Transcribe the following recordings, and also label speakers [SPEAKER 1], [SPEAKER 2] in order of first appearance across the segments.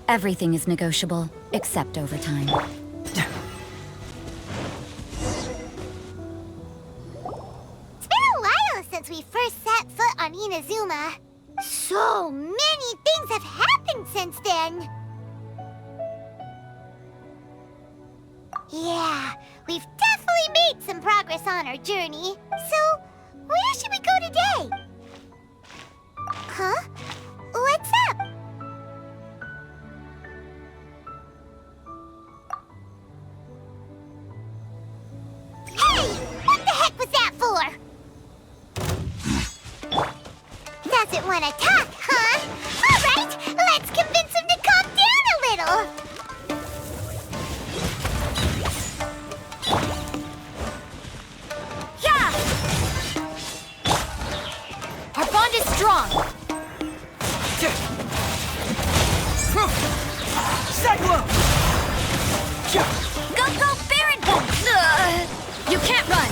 [SPEAKER 1] Everything is negotiable, except overtime.
[SPEAKER 2] It's been a while since we first set foot on Inazuma. So many things have happened since then. Yeah, we've definitely made some progress on our journey. So, where should we go today? Huh? What's up? Hey! What the heck was that for? Doesn't want to talk, huh? All right, let's convince him to calm down a little.
[SPEAKER 1] Yeah! Our bond is strong.
[SPEAKER 3] Cyclone!
[SPEAKER 1] Go, go, Baron! You can't run!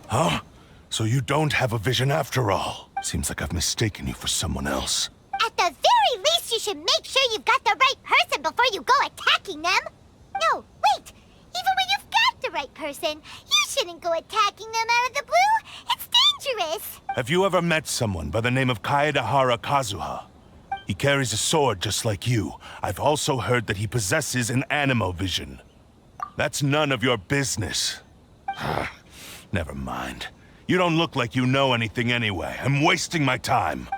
[SPEAKER 4] Huh? So you don't have a vision after all. Seems like I've mistaken you for someone else.
[SPEAKER 2] At the very least, you should make sure you've got the right person before you go attacking them. No, wait! Even when you've got the right person, you shouldn't go attacking them out of the blue. It's dangerous.
[SPEAKER 4] Have you ever met someone by the name of Kazuha? He carries a sword just like you. I've also heard that he possesses an animo vision. That's none of your business. Never mind. You don't look like you know anything anyway. I'm wasting my time.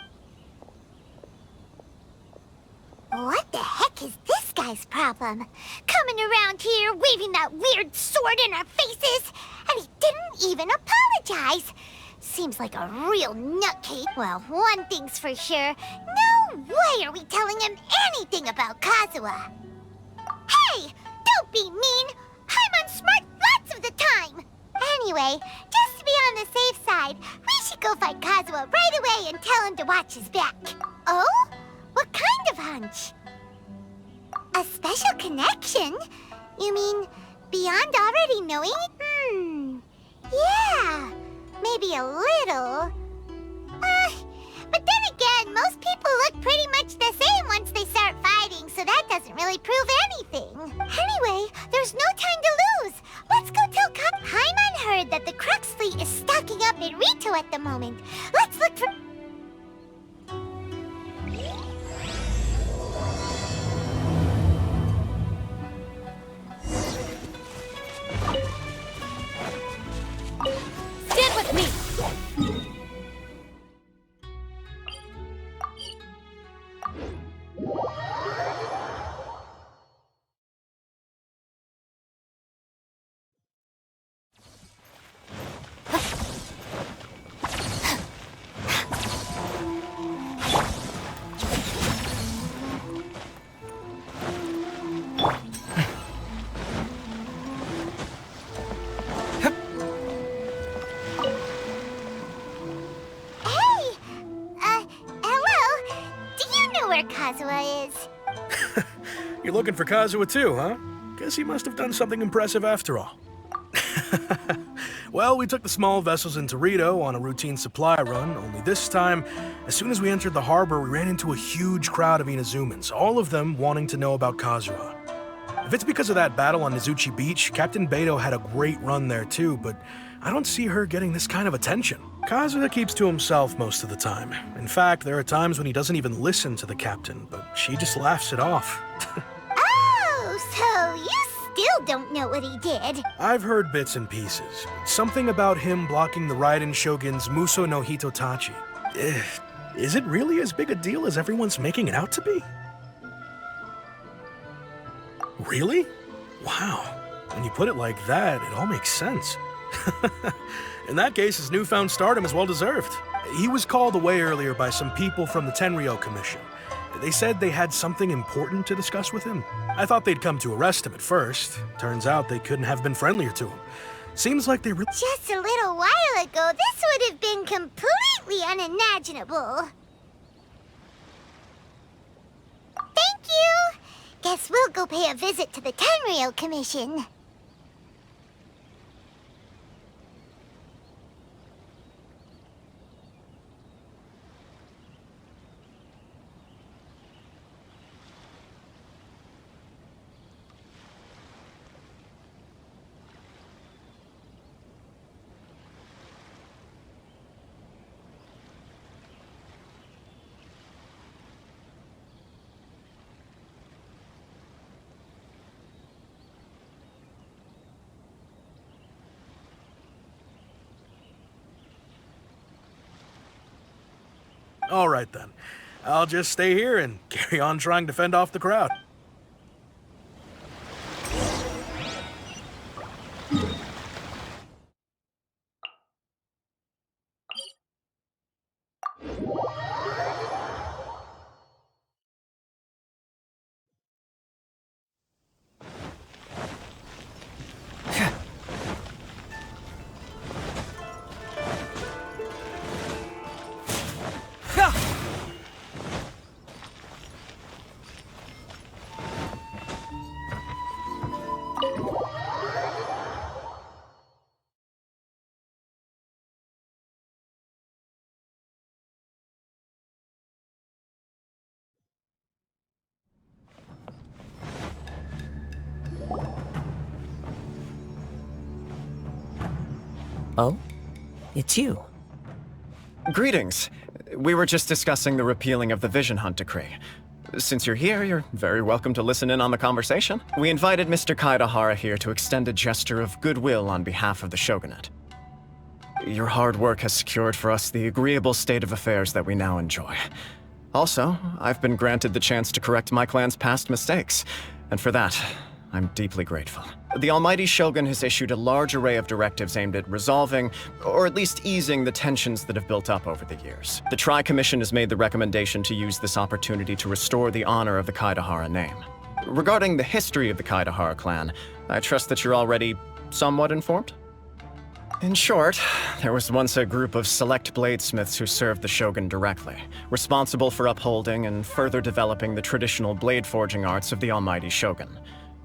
[SPEAKER 2] What the heck is this guy's problem? Coming around here, waving that weird sword in our faces, and he didn't even apologize. Seems like a real nutcase. Well, one thing's for sure. No way are we telling him anything about Kazuha. Hey! Don't be mean! I'm on smart lots of the time! Anyway, just to be on the safe side, we should go find Kazuha right away and tell him to watch his back. Oh? What kind of hunch? A special connection? You mean beyond already knowing? Yeah, maybe a little. But then again, most people look pretty much the same once they start fighting, so that doesn't really prove anything. Anyway, there's no time to lose. Let's go tell Paimon heard that the Crux fleet is stocking up in Rito at the moment. Let's look for...
[SPEAKER 1] Stand with me!
[SPEAKER 2] Kazuha is.
[SPEAKER 3] You're looking for Kazuha too, huh? Guess he must have done something impressive after all. Well, we took the small vessels into Rito on a routine supply run, only this time, as soon as we entered the harbor, we ran into a huge crowd of Inazumans, all of them wanting to know about Kazuha. If it's because of that battle on Nizuchi Beach, Captain Beto had a great run there too, but I don't see her getting this kind of attention. Kazuha keeps to himself most of the time. In fact, there are times when he doesn't even listen to the captain, but she just laughs it off.
[SPEAKER 2] Oh, so you still don't know what he did?
[SPEAKER 3] I've heard bits and pieces. Something about him blocking the Raiden Shogun's Muso no Hitotachi. Is it really as big a deal as everyone's making it out to be? Really? Wow. When you put it like that, it all makes sense. In that case, his newfound stardom is well-deserved. He was called away earlier by some people from the Tenryou Commission. They said they had something important to discuss with him. I thought they'd come to arrest him at first. Turns out they couldn't have been friendlier to him. Seems like they really—
[SPEAKER 2] Just a little while ago, this would have been completely unimaginable. Thank you! Guess we'll go pay a visit to the Tenryou Commission.
[SPEAKER 3] All right then. I'll just stay here and carry on trying to fend off the crowd.
[SPEAKER 5] Oh? It's you.
[SPEAKER 6] Greetings. We were just discussing the repealing of the Vision Hunt Decree. Since you're here, you're very welcome to listen in on the conversation. We invited Mr. Kaedahara here to extend a gesture of goodwill on behalf of the Shogunate. Your hard work has secured for us the agreeable state of affairs that we now enjoy. Also, I've been granted the chance to correct my clan's past mistakes, and for that, I'm deeply grateful. The Almighty Shogun has issued a large array of directives aimed at resolving, or at least easing, the tensions that have built up over the years. The Tri-Commission has made the recommendation to use this opportunity to restore the honor of the Kaedahara name. Regarding the history of the Kaedahara clan, I trust that you're already somewhat informed? In short, there was once a group of select bladesmiths who served the Shogun directly, responsible for upholding and further developing the traditional blade forging arts of the Almighty Shogun.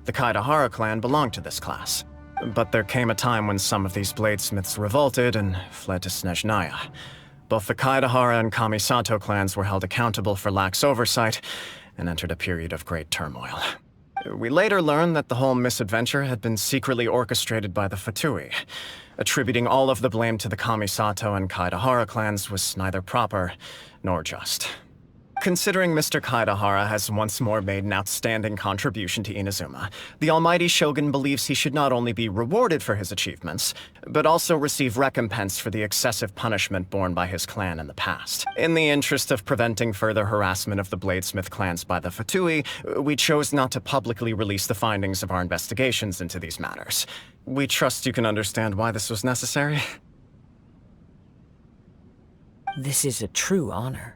[SPEAKER 6] The Kaedahara clan belonged to this class. But there came a time when some of these bladesmiths revolted and fled to Snezhnaya. Both the Kaedahara and Kamisato clans were held accountable for lax oversight and entered a period of great turmoil. We later learned that the whole misadventure had been secretly orchestrated by the Fatui. Attributing all of the blame to the Kamisato and Kaedahara clans was neither proper nor just. Considering Mr. Kaedahara has once more made an outstanding contribution to Inazuma, the Almighty Shogun believes he should not only be rewarded for his achievements, but also receive recompense for the excessive punishment borne by his clan in the past. In the interest of preventing further harassment of the Bladesmith clans by the Fatui, we chose not to publicly release the findings of our investigations into these matters. We trust you can understand why this was necessary.
[SPEAKER 5] This is a true honor.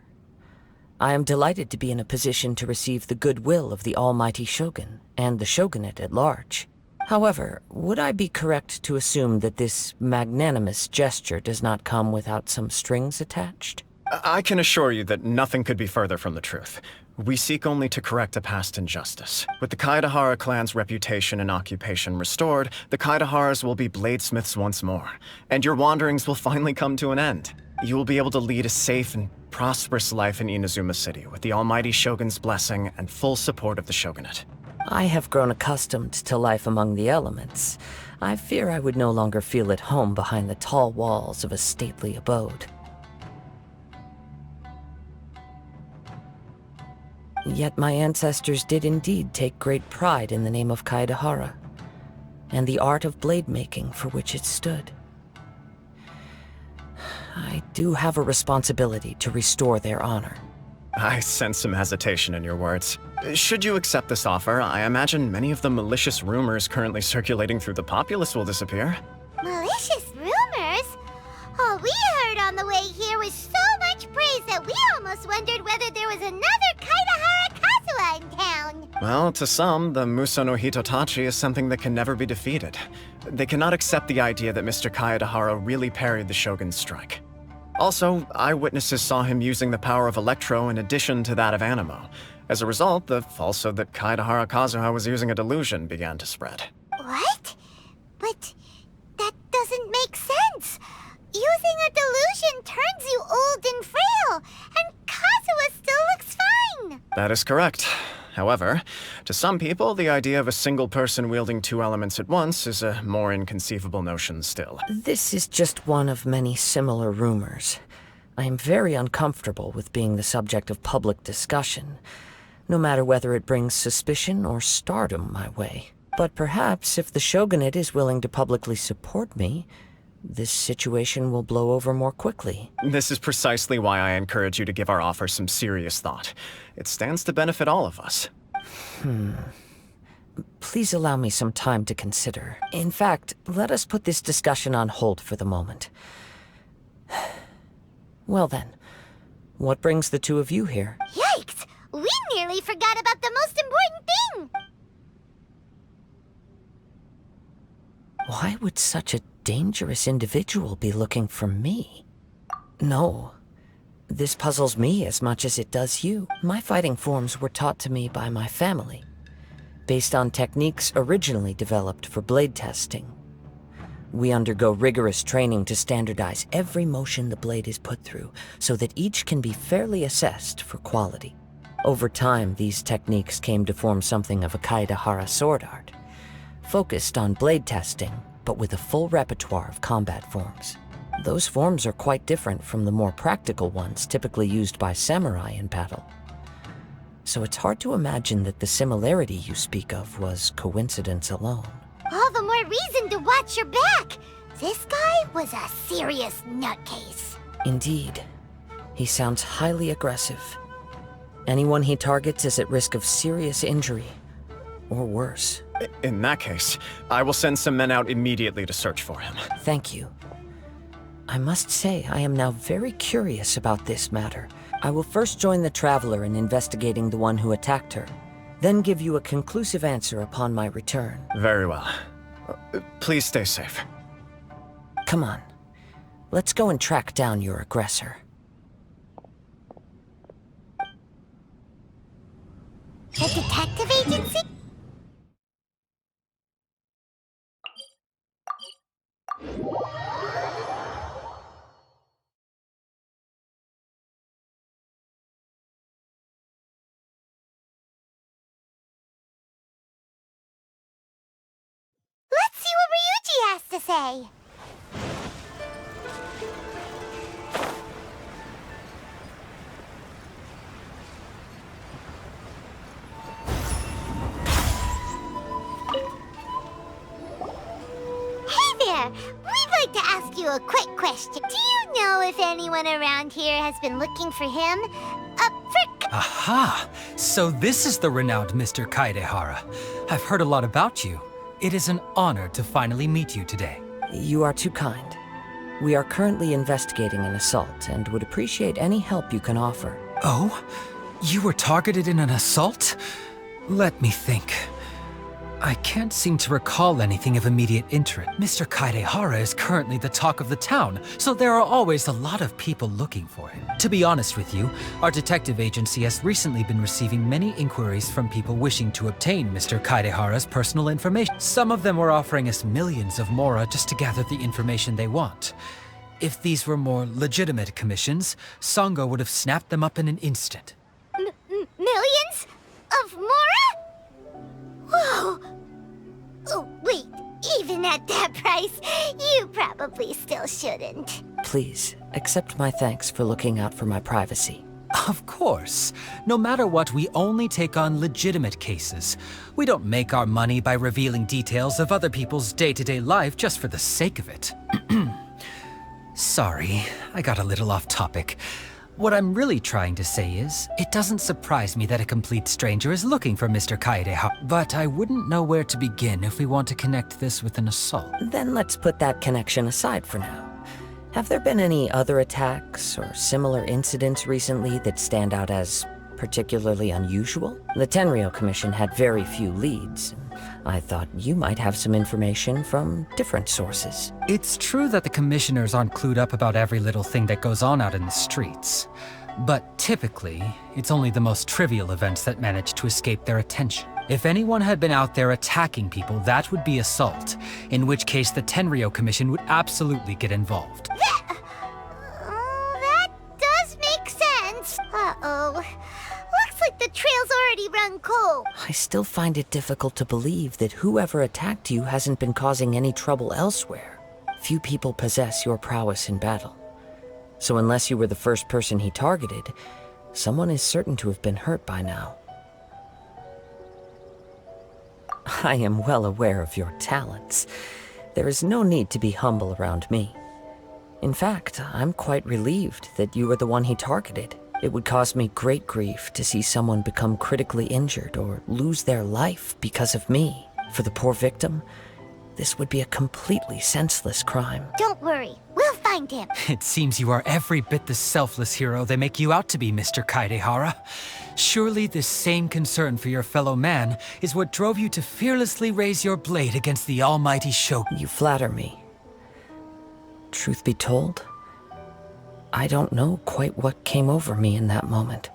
[SPEAKER 5] I am delighted to be in a position to receive the goodwill of the Almighty Shogun and the Shogunate at large. However, would I be correct to assume that this magnanimous gesture does not come without some strings attached?
[SPEAKER 6] I can assure you that nothing could be further from the truth. We seek only to correct a past injustice. With the Kaedahara clan's reputation and occupation restored, the Kaedaharas will be bladesmiths once more, and your wanderings will finally come to an end. You will be able to lead a safe and prosperous life in Inazuma City with the Almighty Shogun's blessing and full support of the Shogunate.
[SPEAKER 5] I have grown accustomed to life among the elements. I fear I would no longer feel at home behind the tall walls of a stately abode. Yet my ancestors did indeed take great pride in the name of Kaedahara, and the art of blade making for which it stood. I do have a responsibility to restore their honor.
[SPEAKER 6] I sense some hesitation in your words. Should you accept this offer, I imagine many of the malicious rumors currently circulating through the populace will disappear.
[SPEAKER 2] Malicious rumors? All we heard on the way here was so much praise that we almost wondered whether there was another Kaedahara Kazuha in town.
[SPEAKER 6] Well, to some, the Muso no Hitotachi is something that can never be defeated. They cannot accept the idea that Mr. Kaedahara really parried the Shogun's strike. Also, eyewitnesses saw him using the power of Electro in addition to that of Animo. As a result, the falsehood that Kaedahara Kazuha was using a delusion began to spread.
[SPEAKER 2] What? But that doesn't make sense. Using a delusion turns you old and frail, and Kazuha still looks fine.
[SPEAKER 6] That is correct. However, to some people, the idea of a single person wielding two elements at once is a more inconceivable notion still.
[SPEAKER 5] This is just one of many similar rumors. I am very uncomfortable with being the subject of public discussion, no matter whether it brings suspicion or stardom my way. But perhaps if the Shogunate is willing to publicly support me, this situation will blow over more quickly.
[SPEAKER 6] This is precisely why I encourage you to give our offer some serious thought. It stands to benefit all of us.
[SPEAKER 5] Please allow me some time to consider. In fact, let us put this discussion on hold for the moment. Well then, what brings the two of you here?
[SPEAKER 2] Yikes! We nearly forgot about the most important thing!
[SPEAKER 5] Why would such a dangerous individual be looking for me? No. This puzzles me as much as it does you. My fighting forms were taught to me by my family, based on techniques originally developed for blade testing. We undergo rigorous training to standardize every motion the blade is put through, so that each can be fairly assessed for quality. Over time, these techniques came to form something of a Kaedahara sword art, focused on blade testing, but with a full repertoire of combat forms. Those forms are quite different from the more practical ones typically used by samurai in battle. So it's hard to imagine that the similarity you speak of was coincidence alone.
[SPEAKER 2] All the more reason to watch your back! This guy was a serious nutcase.
[SPEAKER 5] Indeed. He sounds highly aggressive. Anyone he targets is at risk of serious injury, or worse.
[SPEAKER 6] In that case, I will send some men out immediately to search for him.
[SPEAKER 5] Thank you. I must say, I am now very curious about this matter. I will first join the Traveler in investigating the one who attacked her, then give you a conclusive answer upon my return.
[SPEAKER 6] Very well. Please stay safe.
[SPEAKER 5] Come on. Let's go and track down your aggressor.
[SPEAKER 2] The detective agency? Let's see what Ryuji has to say. Hey there! We'd like to ask you a quick question. Do you know if anyone around here has been looking for him?
[SPEAKER 7] Aha! So this is the renowned Mr. Kaedehara. I've heard a lot about you. It is an honor to finally meet you today.
[SPEAKER 5] You are too kind. We are currently investigating an assault and would appreciate any help you can offer.
[SPEAKER 7] Oh? You were targeted in an assault? Let me think. I can't seem to recall anything of immediate interest. Mr. Kaedehara is currently the talk of the town, so there are always a lot of people looking for him. To be honest with you, our detective agency has recently been receiving many inquiries from people wishing to obtain Mr. Kaedehara's personal information. Some of them were offering us millions of mora just to gather the information they want. If these were more legitimate commissions, Sango would have snapped them up in an instant.
[SPEAKER 2] Millions? Of mora? Whoa! Oh, wait. Even at that price, you probably still shouldn't.
[SPEAKER 5] Please, accept my thanks for looking out for my privacy.
[SPEAKER 7] Of course. No matter what, we only take on legitimate cases. We don't make our money by revealing details of other people's day-to-day life just for the sake of it. Sorry, I got a little off topic. What I'm really trying to say is, it doesn't surprise me that a complete stranger is looking for Mr. Kaedehara, but I wouldn't know where to begin if we want to connect this with an assault.
[SPEAKER 5] Then let's put that connection aside for now. Have there been any other attacks or similar incidents recently that stand out as particularly unusual? The Tenryou Commission had very few leads. I thought you might have some information from different sources.
[SPEAKER 7] It's true that the commissioners aren't clued up about every little thing that goes on out in the streets. But typically, it's only the most trivial events that manage to escape their attention. If anyone had been out there attacking people, that would be assault, in which case the Tenryou Commission would absolutely get involved.
[SPEAKER 2] That does make sense. Uh-oh. Looks like the trail's already run cold.
[SPEAKER 5] I still find it difficult to believe that whoever attacked you hasn't been causing any trouble elsewhere. Few people possess your prowess in battle. So unless you were the first person he targeted, someone is certain to have been hurt by now. I am well aware of your talents. There is no need to be humble around me. In fact, I'm quite relieved that you were the one he targeted. It would cause me great grief to see someone become critically injured or lose their life because of me. For the poor victim, this would be a completely senseless crime.
[SPEAKER 2] Don't worry, we'll find him.
[SPEAKER 7] It seems you are every bit the selfless hero they make you out to be, Mr. Kaidehara. Surely this same concern for your fellow man is what drove you to fearlessly raise your blade against the almighty Shogun.
[SPEAKER 5] You flatter me. Truth be told, I don't know quite what came over me in that moment.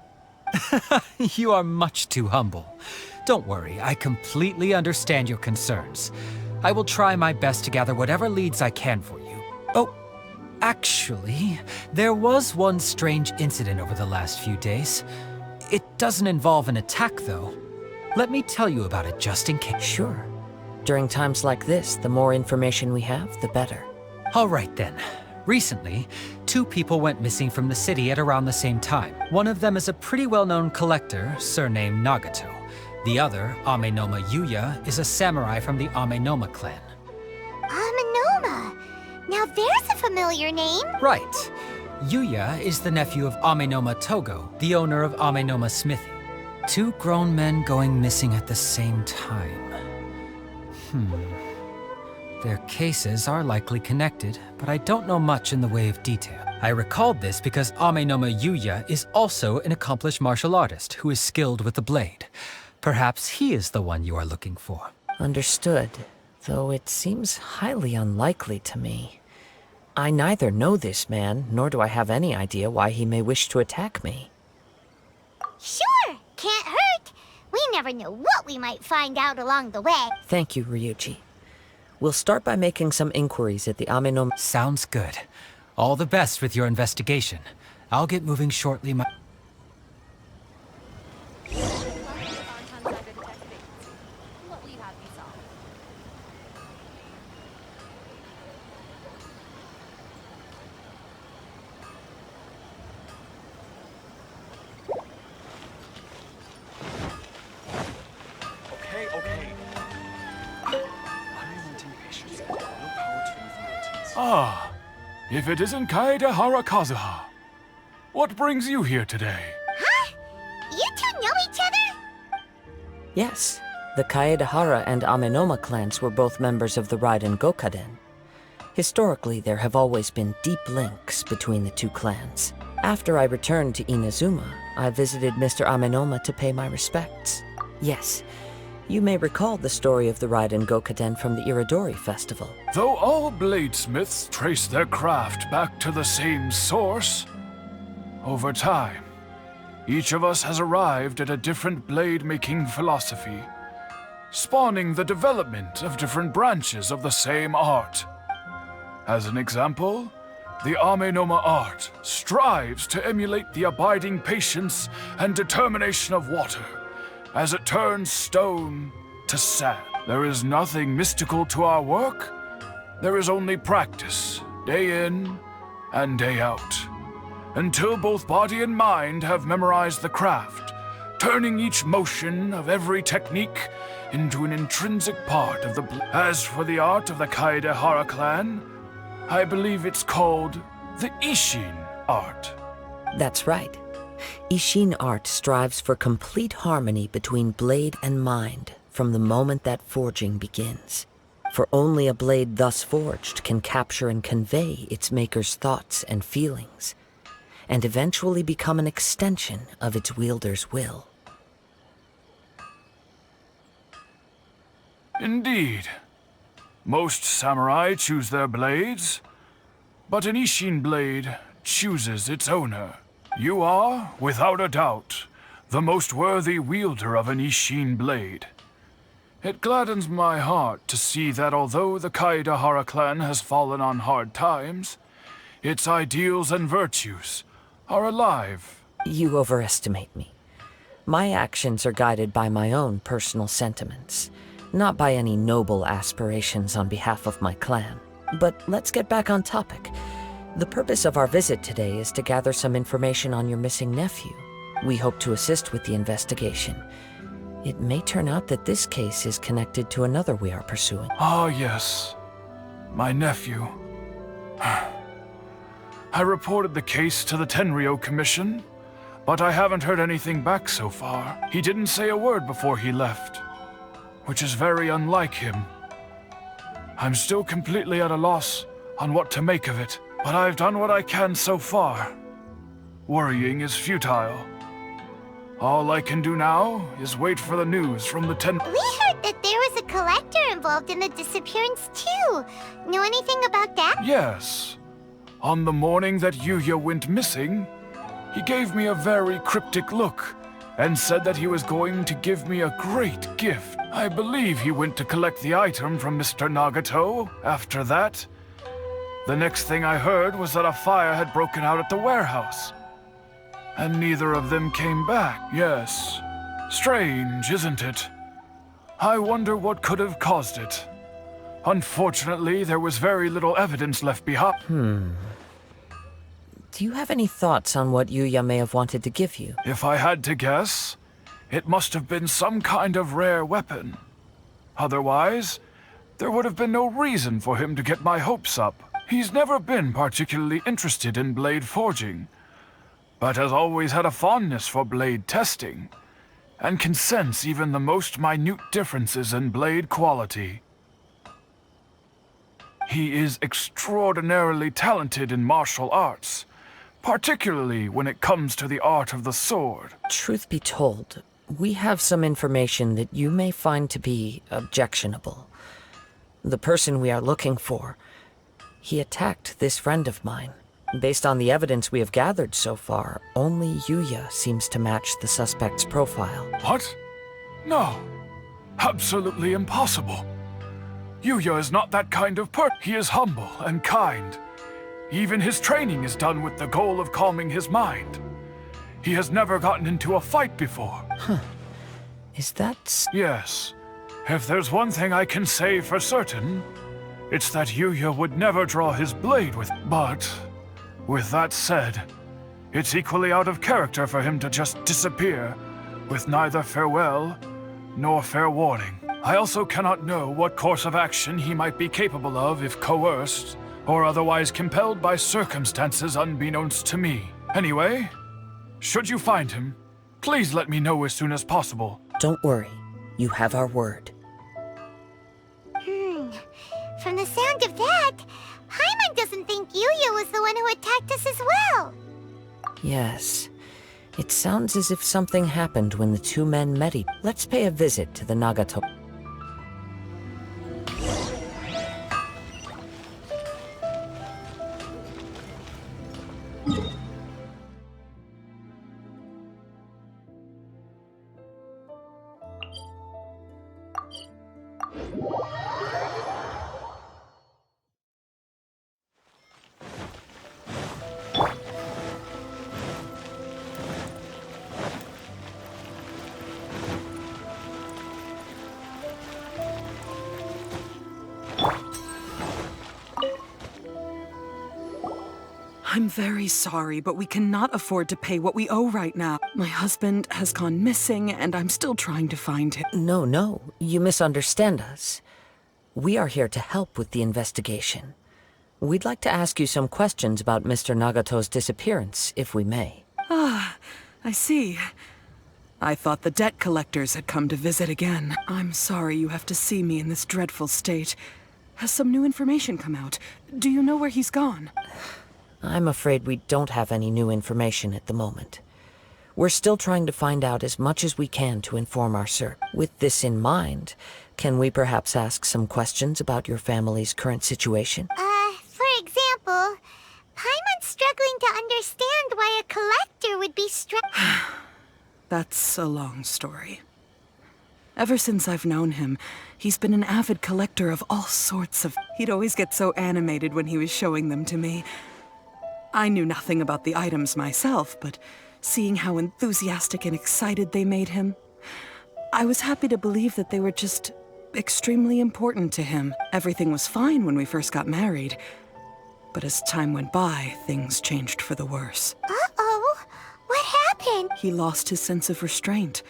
[SPEAKER 7] You are much too humble. Don't worry, I completely understand your concerns. I will try my best to gather whatever leads I can for you. Oh, actually, there was one strange incident over the last few days. It doesn't involve an attack, though. Let me tell you about it just in case.
[SPEAKER 5] Sure. During times like this, the more information we have, the better.
[SPEAKER 7] All right then. Recently, 2 people went missing from the city at around the same time. One of them is a pretty well-known collector, surnamed Nagato. The other, Amenoma Yuya, is a samurai from the Amenoma clan.
[SPEAKER 2] Amenoma! Now there's a familiar name.
[SPEAKER 7] Right. Yuya is the nephew of Amenoma Togo, the owner of Amenoma Smithy. 2 grown men going missing at the same time. Their cases are likely connected, but I don't know much in the way of detail. I recalled this because Amenoma Yuya is also an accomplished martial artist who is skilled with the blade. Perhaps he is the one you are looking for.
[SPEAKER 5] Understood, though it seems highly unlikely to me. I neither know this man, nor do I have any idea why he may wish to attack me.
[SPEAKER 2] Sure, can't hurt. We never know what we might find out along the way.
[SPEAKER 5] Thank you, Ryuji. We'll start by making some inquiries at the Amenoma...
[SPEAKER 7] Sounds good. All the best with your investigation. I'll get moving shortly.
[SPEAKER 8] Ah, if it isn't Kaedehara Kazuha. What brings you here today?
[SPEAKER 2] Huh? You 2 know each other?
[SPEAKER 5] Yes, the Kaedehara and Amenoma clans were both members of the Raiden Gokaden. Historically, there have always been deep links between the 2 clans. After I returned to Inazuma, I visited Mr. Amenoma to pay my respects. Yes, you may recall the story of the Raiden Gokaden from the Iridori Festival.
[SPEAKER 8] Though all bladesmiths trace their craft back to the same source, over time, each of us has arrived at a different blade-making philosophy, spawning the development of different branches of the same art. As an example, the Amenoma art strives to emulate the abiding patience and determination of water as it turns stone to sand. There is nothing mystical to our work. There is only practice, day in and day out, until both body and mind have memorized the craft, turning each motion of every technique into an intrinsic part of the As for the art of the Kaedehara clan, I believe it's called the Ishin art.
[SPEAKER 5] That's right. Ishin art strives for complete harmony between blade and mind from the moment that forging begins. For only a blade thus forged can capture and convey its maker's thoughts and feelings, and eventually become an extension of its wielder's will.
[SPEAKER 8] Indeed. Most samurai choose their blades, but an Ishin blade chooses its owner. You are, without a doubt, the most worthy wielder of an Ishin blade. It gladdens my heart to see that although the Kaedehara clan has fallen on hard times, its ideals and virtues are alive.
[SPEAKER 5] You overestimate me. My actions are guided by my own personal sentiments, not by any noble aspirations on behalf of my clan. But let's get back on topic. The purpose of our visit today is to gather some information on your missing nephew. We hope to assist with the investigation. It may turn out that this case is connected to another we are pursuing.
[SPEAKER 8] Ah, yes. my nephew. I reported the case to the Tenryo Commission, but I haven't heard anything back so far. He didn't say a word before he left, which is very unlike him. I'm still completely at a loss on what to make of it, but I've done what I can so far. Worrying is futile. All I can do now is wait for the news from the
[SPEAKER 2] We heard that there was a collector involved in the disappearance too. Know anything about that?
[SPEAKER 8] Yes. On the morning that Yuya went missing, he gave me a very cryptic look and said that he was going to give me a great gift. I believe he went to collect the item from Mr. Nagato after that. The next thing I heard was that a fire had broken out at the warehouse. And neither of them came back. Yes. Strange, isn't it? I wonder what could have caused it. Unfortunately, there was very little evidence left behind.
[SPEAKER 5] Do you have any thoughts on what Yuya may have wanted to give you?
[SPEAKER 8] If I had to guess, it must have been some kind of rare weapon. Otherwise, there would have been no reason for him to get my hopes up. He's never been particularly interested in blade forging, but has always had a fondness for blade testing, and can sense even the most minute differences in blade quality. He is extraordinarily talented in martial arts, particularly when it comes to the art of the sword.
[SPEAKER 5] Truth be told, we have some information that you may find to be objectionable. The person we are looking for, he attacked this friend of mine. Based on the evidence we have gathered so far, only Yuya seems to match the suspect's profile.
[SPEAKER 8] What? No. Absolutely impossible. Yuya is not that kind of person. He is humble and kind. Even his training is done with the goal of calming his mind. He has never gotten into a fight before.
[SPEAKER 5] Is that...
[SPEAKER 8] Yes. If there's one thing I can say for certain, it's that Yuya would never draw his blade with... But, with that said, it's equally out of character for him to just disappear, with neither farewell nor fair warning. I also cannot know what course of action he might be capable of if coerced, or otherwise compelled by circumstances unbeknownst to me. Anyway, should you find him, please let me know as soon as possible.
[SPEAKER 5] Don't worry. You have our word.
[SPEAKER 2] From the sound of that, Paimon doesn't think Yuya was the one who attacked us as well.
[SPEAKER 5] Yes. It sounds as if something happened when the two men met. Let's pay a visit to the Nagato.
[SPEAKER 9] I'm very sorry, but we cannot afford to pay what we owe right now. My husband has gone missing, and I'm still trying to find him.
[SPEAKER 5] No, you misunderstand us. We are here to help with the investigation. We'd like to ask you some questions about Mr. Nagato's disappearance, if we may.
[SPEAKER 9] Ah, I see. I thought the debt collectors had come to visit again. I'm sorry you have to see me in this dreadful state. Has some new information come out? Do you know where he's gone?
[SPEAKER 5] I'm afraid we don't have any new information at the moment. We're still trying to find out as much as we can to inform our search. With this in mind, can we perhaps ask some questions about your family's current situation?
[SPEAKER 2] For example, Paimon's struggling to understand why a collector would be
[SPEAKER 9] That's a long story. Ever since I've known him, he's been an avid collector of all sorts of... He'd always get so animated when he was showing them to me. I knew nothing about the items myself, but seeing how enthusiastic and excited they made him, I was happy to believe that they were just extremely important to him. Everything was fine when we first got married, but as time went by, things changed for the worse.
[SPEAKER 2] Uh-oh! What happened?
[SPEAKER 9] He lost his sense of restraint.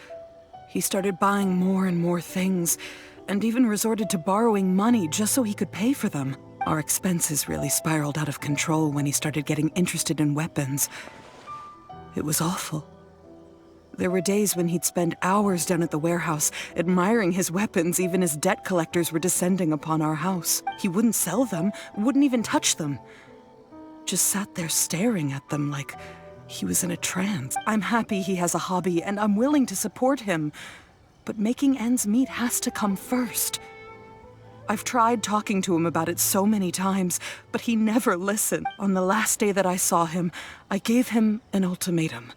[SPEAKER 9] He started buying more and more things, and even resorted to borrowing money just so he could pay for them. Our expenses really spiraled out of control when he started getting interested in weapons. It was awful. There were days when he'd spend hours down at the warehouse, admiring his weapons even as debt collectors were descending upon our house. He wouldn't sell them, wouldn't even touch them. Just sat there staring at them like he was in a trance. I'm happy he has a hobby, and I'm willing to support him. But making ends meet has to come first. I've tried talking to him about it so many times, but he never listened. On the last day that I saw him, I gave him an ultimatum.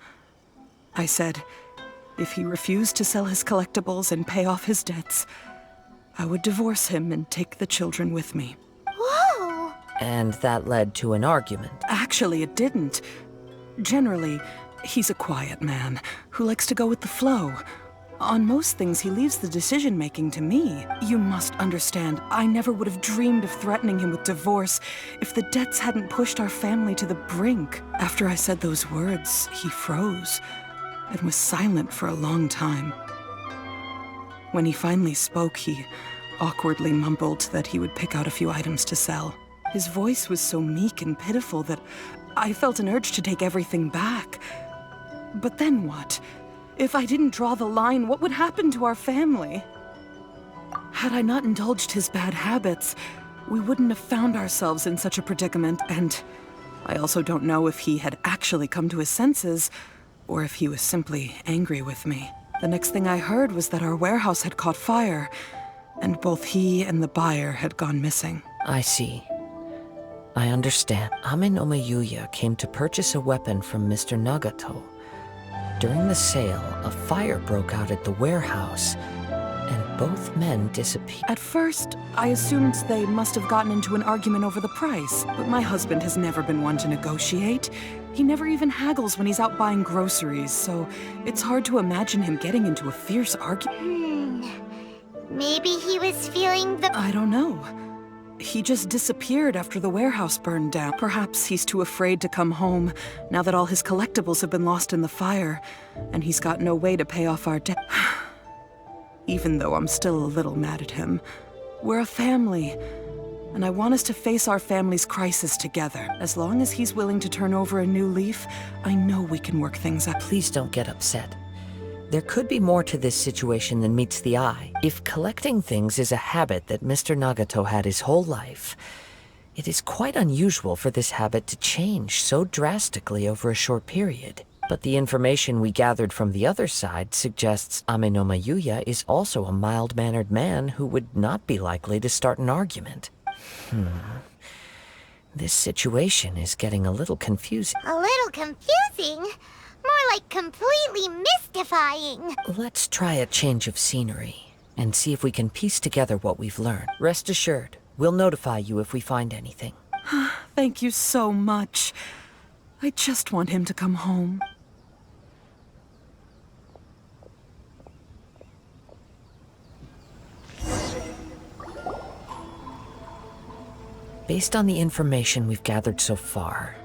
[SPEAKER 9] I said, if he refused to sell his collectibles and pay off his debts, I would divorce him and take the children with me.
[SPEAKER 2] Whoa!
[SPEAKER 5] And that led to an argument.
[SPEAKER 9] Actually, it didn't. Generally, he's a quiet man who likes to go with the flow. On most things, he leaves the decision-making to me. You must understand, I never would have dreamed of threatening him with divorce if the debts hadn't pushed our family to the brink. After I said those words, he froze and was silent for a long time. When he finally spoke, he awkwardly mumbled that he would pick out a few items to sell. His voice was so meek and pitiful that I felt an urge to take everything back. But then what? If I didn't draw the line, what would happen to our family? Had I not indulged his bad habits, we wouldn't have found ourselves in such a predicament, and I also don't know if he had actually come to his senses, or if he was simply angry with me. The next thing I heard was that our warehouse had caught fire, and both he and the buyer had gone missing.
[SPEAKER 5] I see. I understand. Ame no Yuya came to purchase a weapon from Mr. Nagato. During the sale, a fire broke out at the warehouse, and both men disappeared.
[SPEAKER 9] At first, I assumed they must have gotten into an argument over the price, but my husband has never been one to negotiate. He never even haggles when he's out buying groceries, so it's hard to imagine him getting into a fierce argument.
[SPEAKER 2] Maybe he was feeling the...
[SPEAKER 9] I don't know. He just disappeared after the warehouse burned down. Perhaps he's too afraid to come home now that all his collectibles have been lost in the fire, and he's got no way to pay off our debt. Even though I'm still a little mad at him, we're a family, and I want us to face our family's crisis together. As long as he's willing to turn over a new leaf, I know we can work things out.
[SPEAKER 5] Please don't get upset. There could be more to this situation than meets the eye. If collecting things is a habit that Mr. Nagato had his whole life, it is quite unusual for this habit to change so drastically over a short period. But the information we gathered from the other side suggests Ame no Yuya is also a mild-mannered man who would not be likely to start an argument. This situation is getting a little confusing.
[SPEAKER 2] A little confusing? More like completely mystifying.
[SPEAKER 5] Let's try a change of scenery and see if we can piece together what we've learned. Rest assured, we'll notify you if we find anything.
[SPEAKER 9] Thank you so much. I just want him to come home.
[SPEAKER 5] Based on the information we've gathered so far,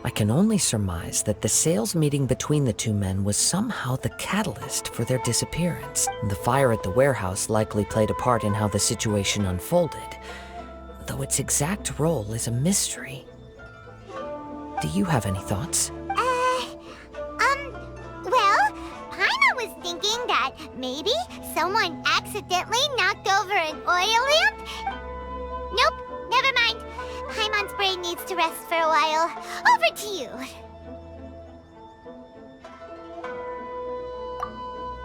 [SPEAKER 5] I can only surmise that the sales meeting between the two men was somehow the catalyst for their disappearance. The fire at the warehouse likely played a part in how the situation unfolded, though its exact role is a mystery. Do you have any thoughts?
[SPEAKER 2] Well, Paimon was thinking that maybe someone accidentally knocked over an oil lamp? Nope, never mind. Paimon's brain needs to rest for a while. Over to you.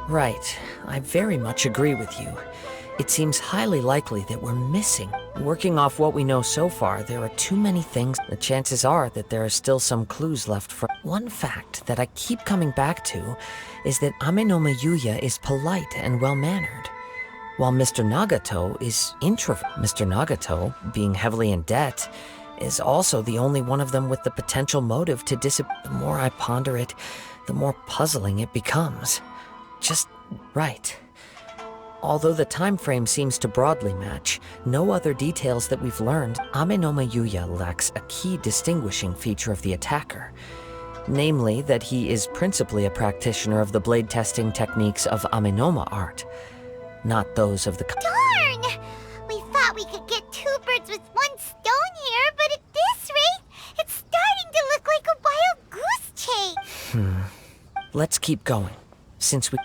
[SPEAKER 5] Right. I very much agree with you. It seems highly likely that we're missing. Working off what we know so far, there are too many things. The chances are that there are still some clues left for... One fact that I keep coming back to is that Ame no Yuya is polite and well-mannered, while Mr. Nagato is introvert. Mr. Nagato, being heavily in debt, is also the only one of them with the potential motive to disappear. The more I ponder it, the more puzzling it becomes. Just right. Although the time frame seems to broadly match, no other details that we've learned, Ame no Yuya lacks a key distinguishing feature of the attacker. Namely, that he is principally a practitioner of the blade testing techniques of Amenoma art, not those of the...
[SPEAKER 2] Darn! We thought thought we could get two birds with one stone here, but at this rate, it's starting to look like a wild goose chase.
[SPEAKER 5] Let's keep going.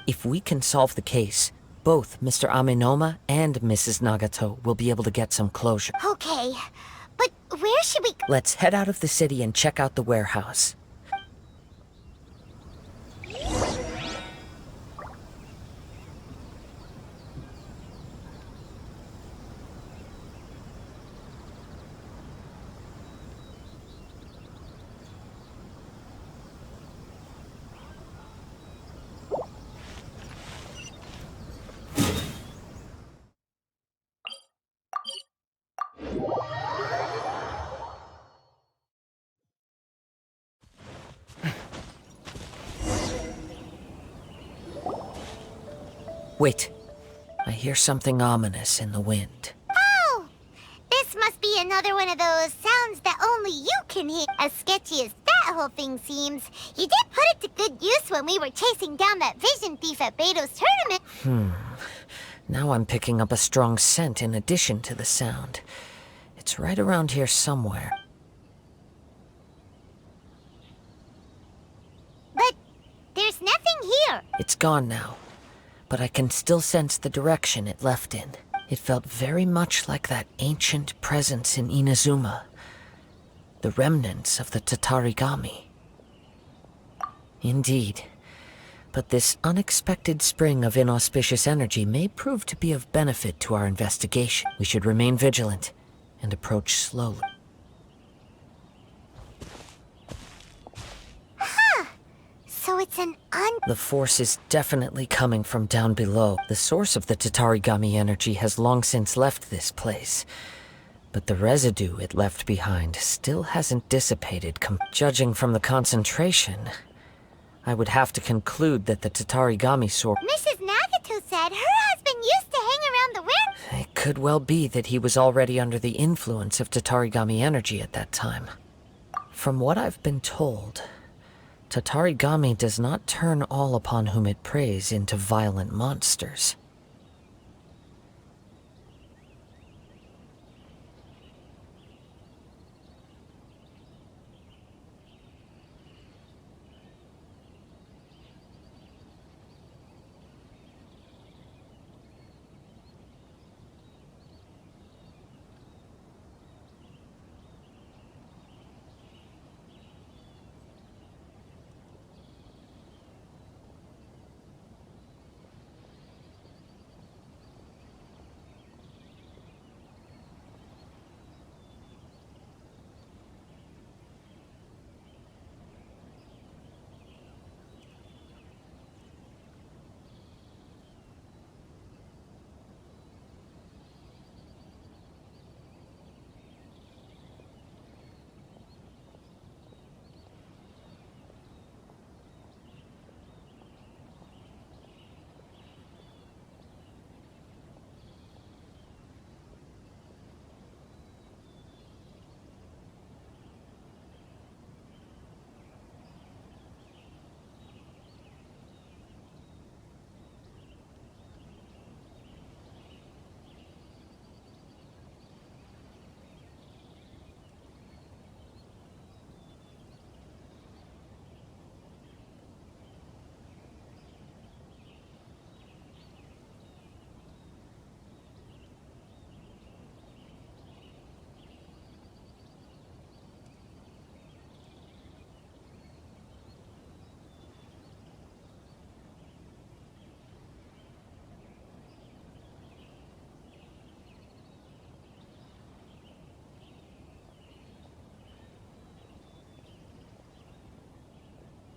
[SPEAKER 5] If we can solve the case, both Mr. Amenoma and Mrs. Nagato will be able to get some closure.
[SPEAKER 2] Okay, but where should we go?
[SPEAKER 5] Let's head out of the city and check out the warehouse. Wait, I hear something ominous in the wind.
[SPEAKER 2] Oh! This must be another one of those sounds that only you can hear. As sketchy as that whole thing seems, you did put it to good use when we were chasing down that vision thief at Beto's tournament.
[SPEAKER 5] Now I'm picking up a strong scent in addition to the sound. It's right around here somewhere.
[SPEAKER 2] But there's nothing here.
[SPEAKER 5] It's gone now, but I can still sense the direction it left in. It felt very much like that ancient presence in Inazuma. The remnants of the Tatarigami. Indeed. But this unexpected spring of inauspicious energy may prove to be of benefit to our investigation. We should remain vigilant and approach slowly.
[SPEAKER 2] So it's an
[SPEAKER 5] The force is definitely coming from down below. The source of the Tatarigami energy has long since left this place. But the residue it left behind still hasn't dissipated. Judging from the concentration, I would have to conclude that the Tatarigami source...
[SPEAKER 2] Mrs. Nagato said her husband used to hang around the warehouse.
[SPEAKER 5] It could well be that he was already under the influence of Tatarigami energy at that time. From what I've been told, Tatarigami does not turn all upon whom it preys into violent monsters.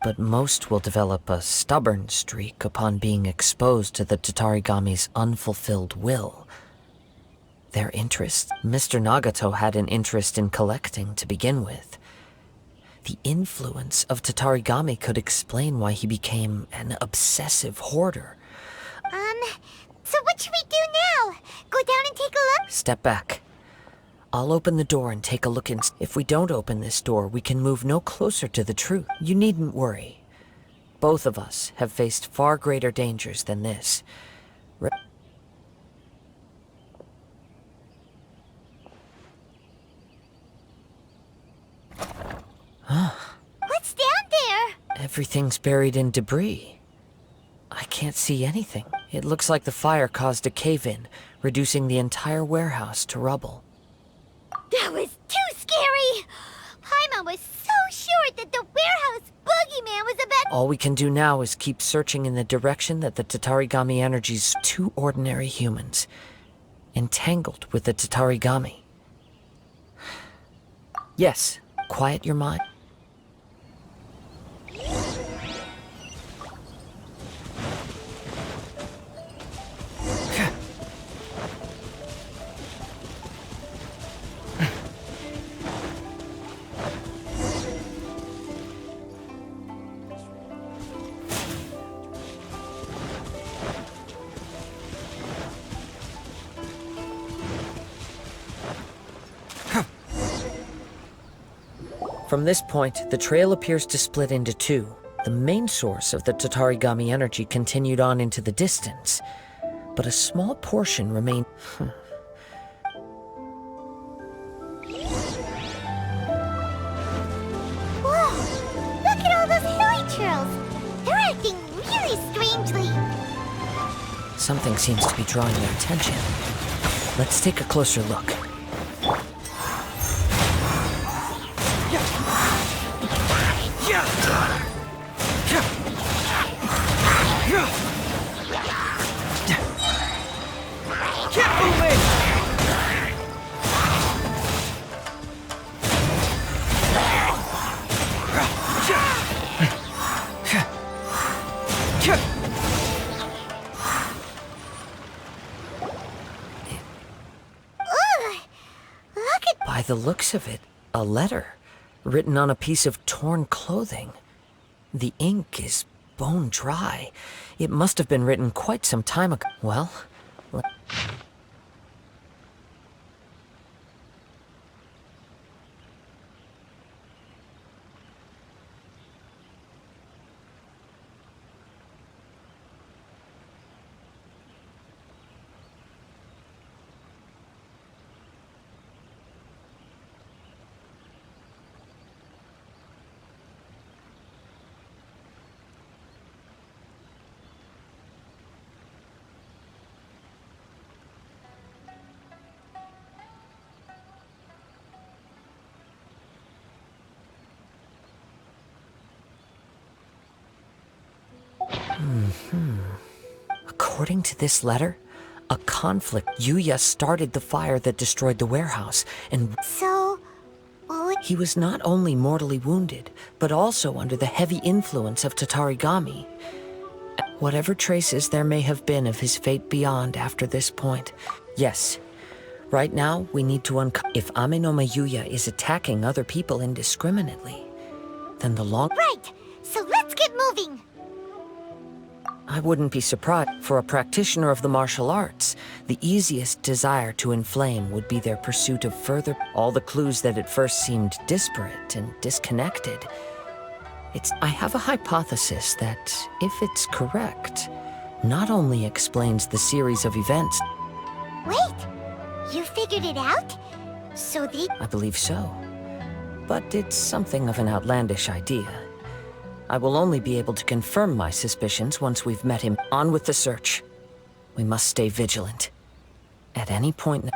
[SPEAKER 5] But most will develop a stubborn streak upon being exposed to the Tatarigami's unfulfilled will. Their interest? Mr. Nagato had an interest in collecting to begin with. The influence of Tatarigami could explain why he became an obsessive hoarder.
[SPEAKER 2] So what should we do now? Go down and take a look?
[SPEAKER 5] Step back. I'll open the door and take a look in. If we don't open this door, we can move no closer to the truth. You needn't worry. Both of us have faced far greater dangers than this.
[SPEAKER 2] What's down there?
[SPEAKER 5] Everything's buried in debris. I can't see anything. It looks like the fire caused a cave-in, reducing the entire warehouse to rubble.
[SPEAKER 2] That was too scary! Paimon was so sure that the warehouse boogeyman was about—
[SPEAKER 5] All we can do now is keep searching in the direction that the Tatarigami energy's two ordinary humans, entangled with the Tatarigami. Yes, quiet your mind. From this point, the trail appears to split into two. The main source of the Tatarigami energy continued on into the distance, but a small portion remained.
[SPEAKER 2] Whoa! Look at all those hilly trails! They're acting really strangely!
[SPEAKER 5] Something seems to be drawing their attention. Let's take a closer look.
[SPEAKER 7] Keep moving!
[SPEAKER 5] By the looks of it, a letter written on a piece of torn clothing. The ink is bone dry. It must have been written quite some time ago. Well, according to this letter, a conflict. Yuya started the fire that destroyed the warehouse, and
[SPEAKER 2] So...
[SPEAKER 5] he was not only mortally wounded, but also under the heavy influence of Tatarigami. Whatever traces there may have been of his fate beyond after this point. Yes, right now we need to uncover. If Amenoma Yuya is attacking other people indiscriminately, then the long—
[SPEAKER 2] Right! So let's get moving!
[SPEAKER 5] I wouldn't be surprised. For a practitioner of the martial arts, the easiest desire to inflame would be their pursuit of further. All the clues that at first seemed disparate and disconnected. I have a hypothesis that, if it's correct, not only explains the series of events.
[SPEAKER 2] Wait! You figured it out? So
[SPEAKER 5] I believe so. But it's something of an outlandish idea. I will only be able to confirm my suspicions once we've met him. On with the search. We must stay vigilant. At any point—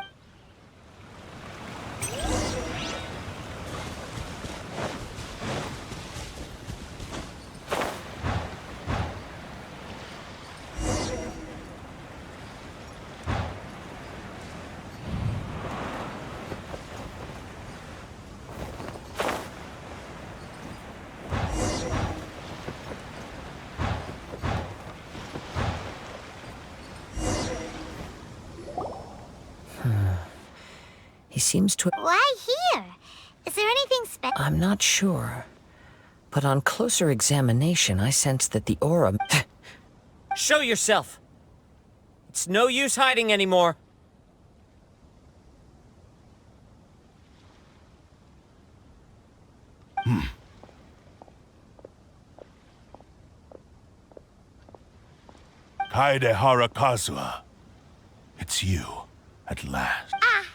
[SPEAKER 5] He seems to—
[SPEAKER 2] why here? Is there anything special?
[SPEAKER 5] I'm not sure. But on closer examination, I sense that the aura— Show yourself! It's no use hiding anymore.
[SPEAKER 4] Kaedehara Kazuha. It's you, at last.
[SPEAKER 2] Aha!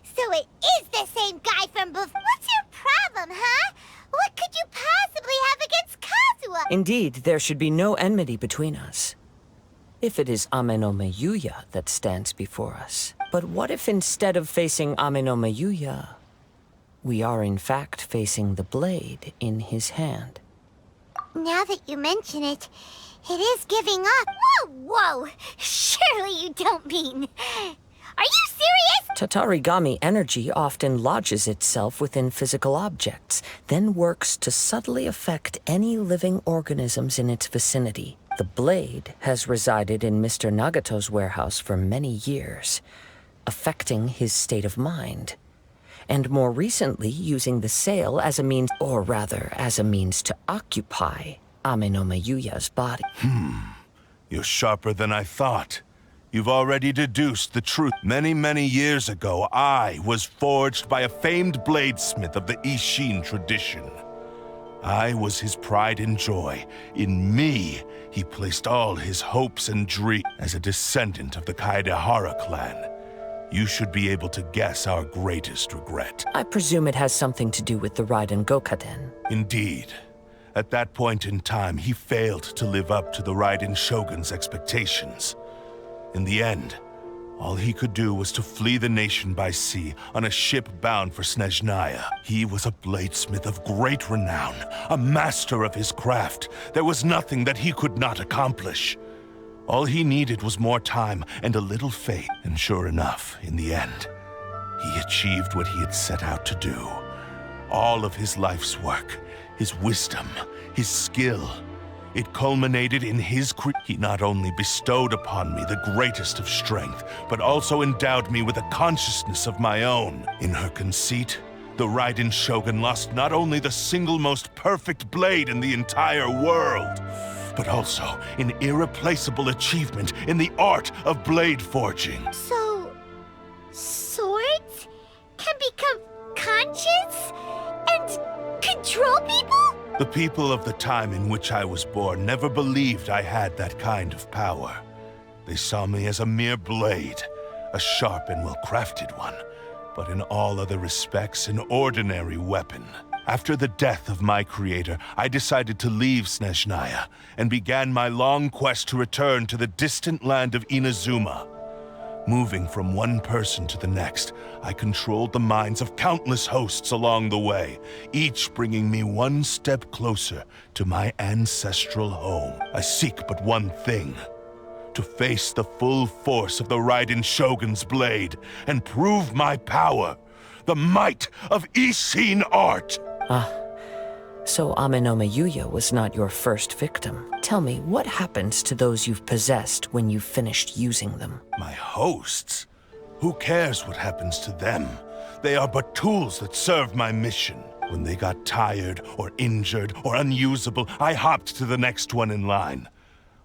[SPEAKER 2] So it is the same guy from before. What's your problem, huh?
[SPEAKER 5] Indeed, there should be no enmity between us. If it is Ame no Miyuya that stands before us. But what if instead of facing Ame no Miyuya, we are in fact facing the blade in his hand?
[SPEAKER 2] Now that you mention it, it is giving up. Whoa! Surely you don't mean... Are you serious?
[SPEAKER 5] Tatarigami energy often lodges itself within physical objects, then works to subtly affect any living organisms in its vicinity. The blade has resided in Mr. Nagato's warehouse for many years, affecting his state of mind, and more recently using the sale as a means, or rather, as a means to occupy Ame no Miyuya's body.
[SPEAKER 4] You're sharper than I thought. You've already deduced the truth. Many, many years ago, I was forged by a famed bladesmith of the Ishin tradition. I was his pride and joy. In me, he placed all his hopes and dreams. As a descendant of the Kaedehara clan, you should be able to guess our greatest regret.
[SPEAKER 5] I presume it has something to do with the Raiden Gokaden.
[SPEAKER 4] Indeed. At that point in time, he failed to live up to the Raiden Shogun's expectations. In the end, all he could do was to flee the nation by sea on a ship bound for Snezhnaya. He was a bladesmith of great renown, a master of his craft. There was nothing that he could not accomplish. All he needed was more time and a little faith. And sure enough, in the end, he achieved what he had set out to do. All of his life's work, his wisdom, his skill. It culminated in his He not only bestowed upon me the greatest of strength, but also endowed me with a consciousness of my own. In her conceit, the Raiden Shogun lost not only the single most perfect blade in the entire world, but also an irreplaceable achievement in the art of blade forging.
[SPEAKER 2] So... swords can become conscious and control people?
[SPEAKER 4] The people of the time in which I was born never believed I had that kind of power. They saw me as a mere blade, a sharp and well-crafted one, but in all other respects an ordinary weapon. After the death of my creator, I decided to leave Snezhnaya and began my long quest to return to the distant land of Inazuma. Moving from one person to the next, I controlled the minds of countless hosts along the way, each bringing me one step closer to my ancestral home. I seek but one thing: to face the full force of the Raiden Shogun's blade and prove my power, the might of Ishin art.
[SPEAKER 5] So Ame no Miyuya was not your first victim. Tell me, what happens to those you've possessed when you've finished using them?
[SPEAKER 4] My hosts? Who cares what happens to them? They are but tools that serve my mission. When they got tired, or injured, or unusable, I hopped to the next one in line.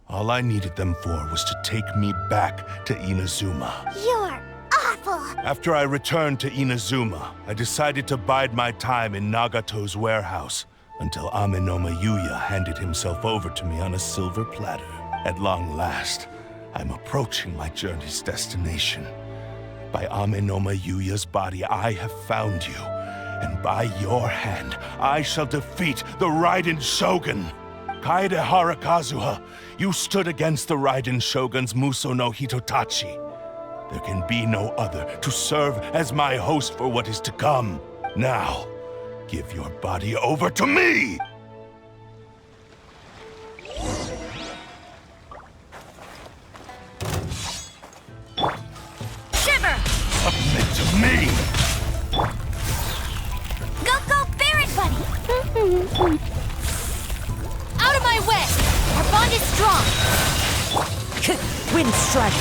[SPEAKER 4] All I needed them for was to take me back to Inazuma.
[SPEAKER 2] You're awful!
[SPEAKER 4] After I returned to Inazuma, I decided to bide my time in Nagato's warehouse until Ame no Miyuya handed himself over to me on a silver platter. At long last, I'm approaching my journey's destination. By Ame no Miyuya's body, I have found you, and by your hand, I shall defeat the Raiden Shogun. Kaedehara Kazuha, you stood against the Raiden Shogun's Muso no Hitotachi. There can be no other to serve as my host for what is to come. Now, give your body over to me!
[SPEAKER 1] Shiver!
[SPEAKER 4] Submit to me!
[SPEAKER 2] Go, Barret Bunny!
[SPEAKER 1] Out of my way! Our bond is strong!
[SPEAKER 5] Wind strike!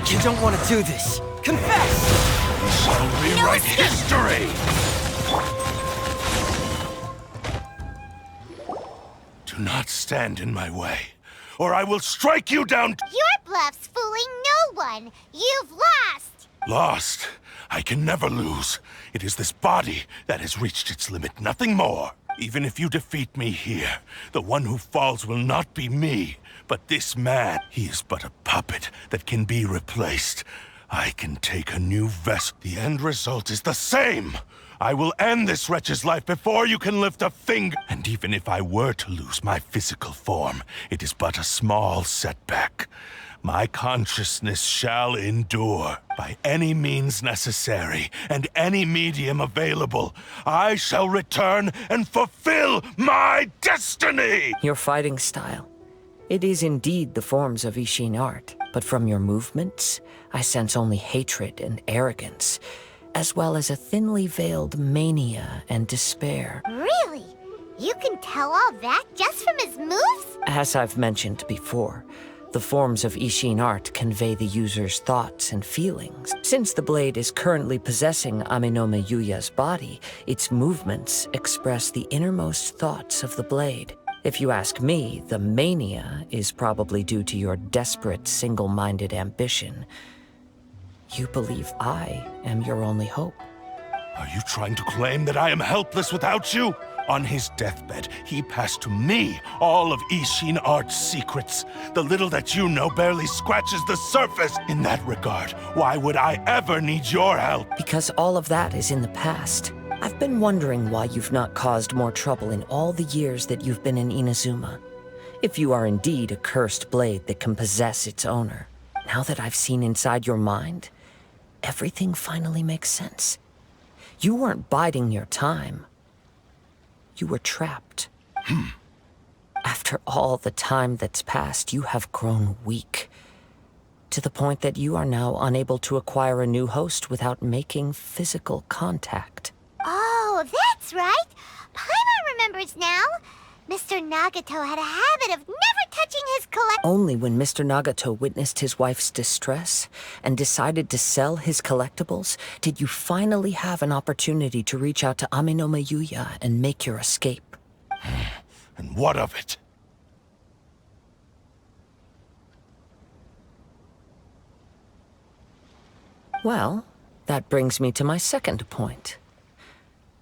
[SPEAKER 7] You don't want to do this. Confess!
[SPEAKER 4] We shall rewrite history! Do not stand in my way, or I will strike you down.
[SPEAKER 2] Your bluff's fooling no one. You've lost.
[SPEAKER 4] Lost? I can never lose. It is this body that has reached its limit, nothing more. Even if you defeat me here, the one who falls will not be me, but this man. He is but a puppet that can be replaced. I can take a new vessel. The end result is the same. I will end this wretch's life before you can lift a finger. And even if I were to lose my physical form, it is but a small setback. My consciousness shall endure. By any means necessary, and any medium available, I shall return and fulfill my destiny!
[SPEAKER 5] Your fighting style. It is indeed the forms of Ishin art, but from your movements, I sense only hatred and arrogance, as well as a thinly veiled mania and despair.
[SPEAKER 2] Really? You can tell all that just from his moves?
[SPEAKER 5] As I've mentioned before, the forms of Ishin art convey the user's thoughts and feelings. Since the blade is currently possessing Aminome Yuya's body, its movements express the innermost thoughts of the blade. If you ask me, the mania is probably due to your desperate, single-minded ambition. You believe I am your only hope.
[SPEAKER 4] Are you trying to claim that I am helpless without you? On his deathbed, he passed to me all of Ishin Art's secrets. The little that you know barely scratches the surface. In that regard, why would I ever need your help?
[SPEAKER 5] Because all of that is in the past. I've been wondering why you've not caused more trouble in all the years that you've been in Inazuma. If you are indeed a cursed blade that can possess its owner. Now that I've seen inside your mind, everything finally makes sense. You weren't biding your time. You were trapped. After all the time that's passed, you have grown weak. To the point that you are now unable to acquire a new host without making physical contact.
[SPEAKER 2] Oh, that's right. Paimon remembers now. Mr. Nagato had a habit of never touching his
[SPEAKER 5] Only when Mr. Nagato witnessed his wife's distress and decided to sell his collectibles did you finally have an opportunity to reach out to Aminome Yuya and make your escape.
[SPEAKER 4] And what of it?
[SPEAKER 5] Well, that brings me to my second point.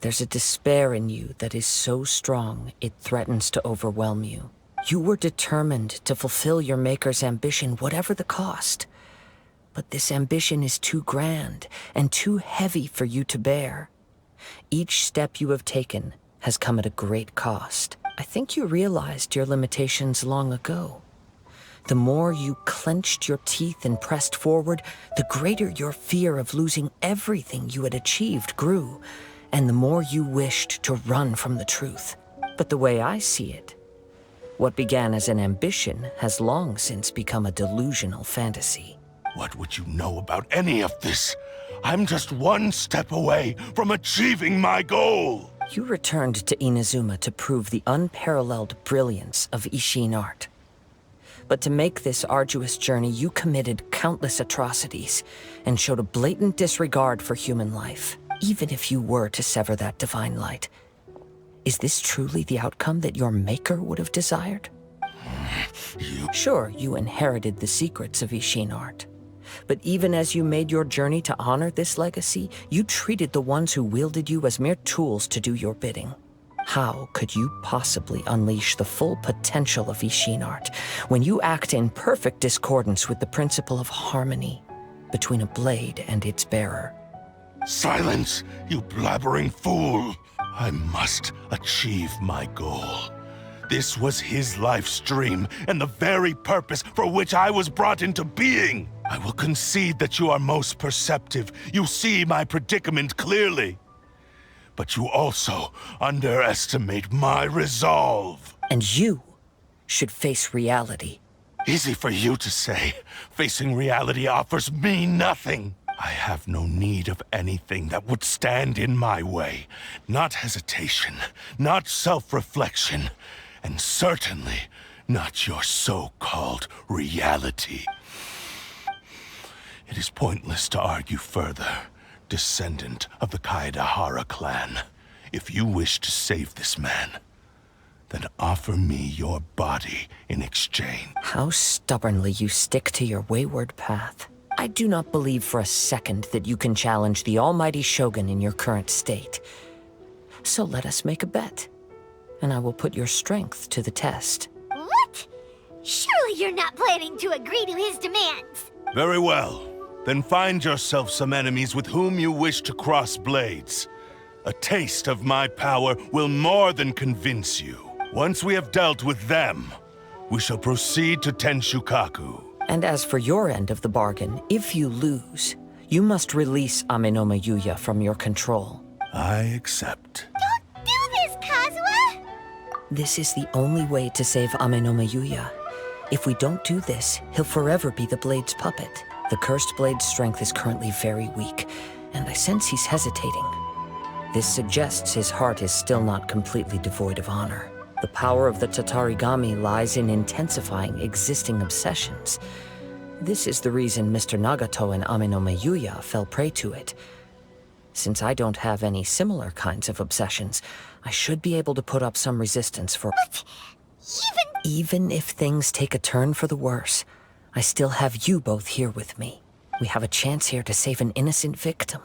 [SPEAKER 5] There's a despair in you that is so strong it threatens to overwhelm you. You were determined to fulfill your maker's ambition, whatever the cost. But this ambition is too grand and too heavy for you to bear. Each step you have taken has come at a great cost. I think you realized your limitations long ago. The more you clenched your teeth and pressed forward, the greater your fear of losing everything you had achieved grew, and the more you wished to run from the truth. But the way I see it, what began as an ambition has long since become a delusional fantasy.
[SPEAKER 4] What would you know about any of this? I'm just one step away from achieving my goal!
[SPEAKER 5] You returned to Inazuma to prove the unparalleled brilliance of Ishin art. But to make this arduous journey, you committed countless atrocities and showed a blatant disregard for human life, even if you were to sever that divine light. Is this truly the outcome that your maker would have desired? Sure, you inherited the secrets of Ishin art. But even as you made your journey to honor this legacy, you treated the ones who wielded you as mere tools to do your bidding. How could you possibly unleash the full potential of Ishin art when you act in perfect discordance with the principle of harmony between a blade and its bearer?
[SPEAKER 4] Silence, you blabbering fool! I must achieve my goal. This was his life's dream, and the very purpose for which I was brought into being. I will concede that you are most perceptive. You see my predicament clearly. But you also underestimate my resolve.
[SPEAKER 5] And you should face reality.
[SPEAKER 4] Easy for you to say. Facing reality offers me nothing. I have no need of anything that would stand in my way. Not hesitation, not self-reflection, and certainly not your so-called reality. It is pointless to argue further, descendant of the Kaedahara clan. If you wish to save this man, then offer me your body in exchange.
[SPEAKER 5] How stubbornly you stick to your wayward path. I do not believe for a second that you can challenge the almighty Shogun in your current state. So let us make a bet, and I will put your strength to the test.
[SPEAKER 2] What? Surely you're not planning to agree to his demands.
[SPEAKER 4] Very well. Then find yourself some enemies with whom you wish to cross blades. A taste of my power will more than convince you. Once we have dealt with them, we shall proceed to Tenshukaku.
[SPEAKER 5] And as for your end of the bargain, if you lose, you must release Amenoma Yuya from your control.
[SPEAKER 4] I accept.
[SPEAKER 2] Don't do this, Kazuha!
[SPEAKER 5] This is the only way to save Amenoma Yuya. If we don't do this, he'll forever be the Blade's puppet. The Cursed Blade's strength is currently very weak, and I sense he's hesitating. This suggests his heart is still not completely devoid of honor. The power of the Tatarigami lies in intensifying existing obsessions. This is the reason Mr. Nagato and Amenoma Yuya fell prey to it. Since I don't have any similar kinds of obsessions, I should be able to put up some resistance for—
[SPEAKER 2] But
[SPEAKER 5] Even if things take a turn for the worse, I still have you both here with me. We have a chance here to save an innocent victim.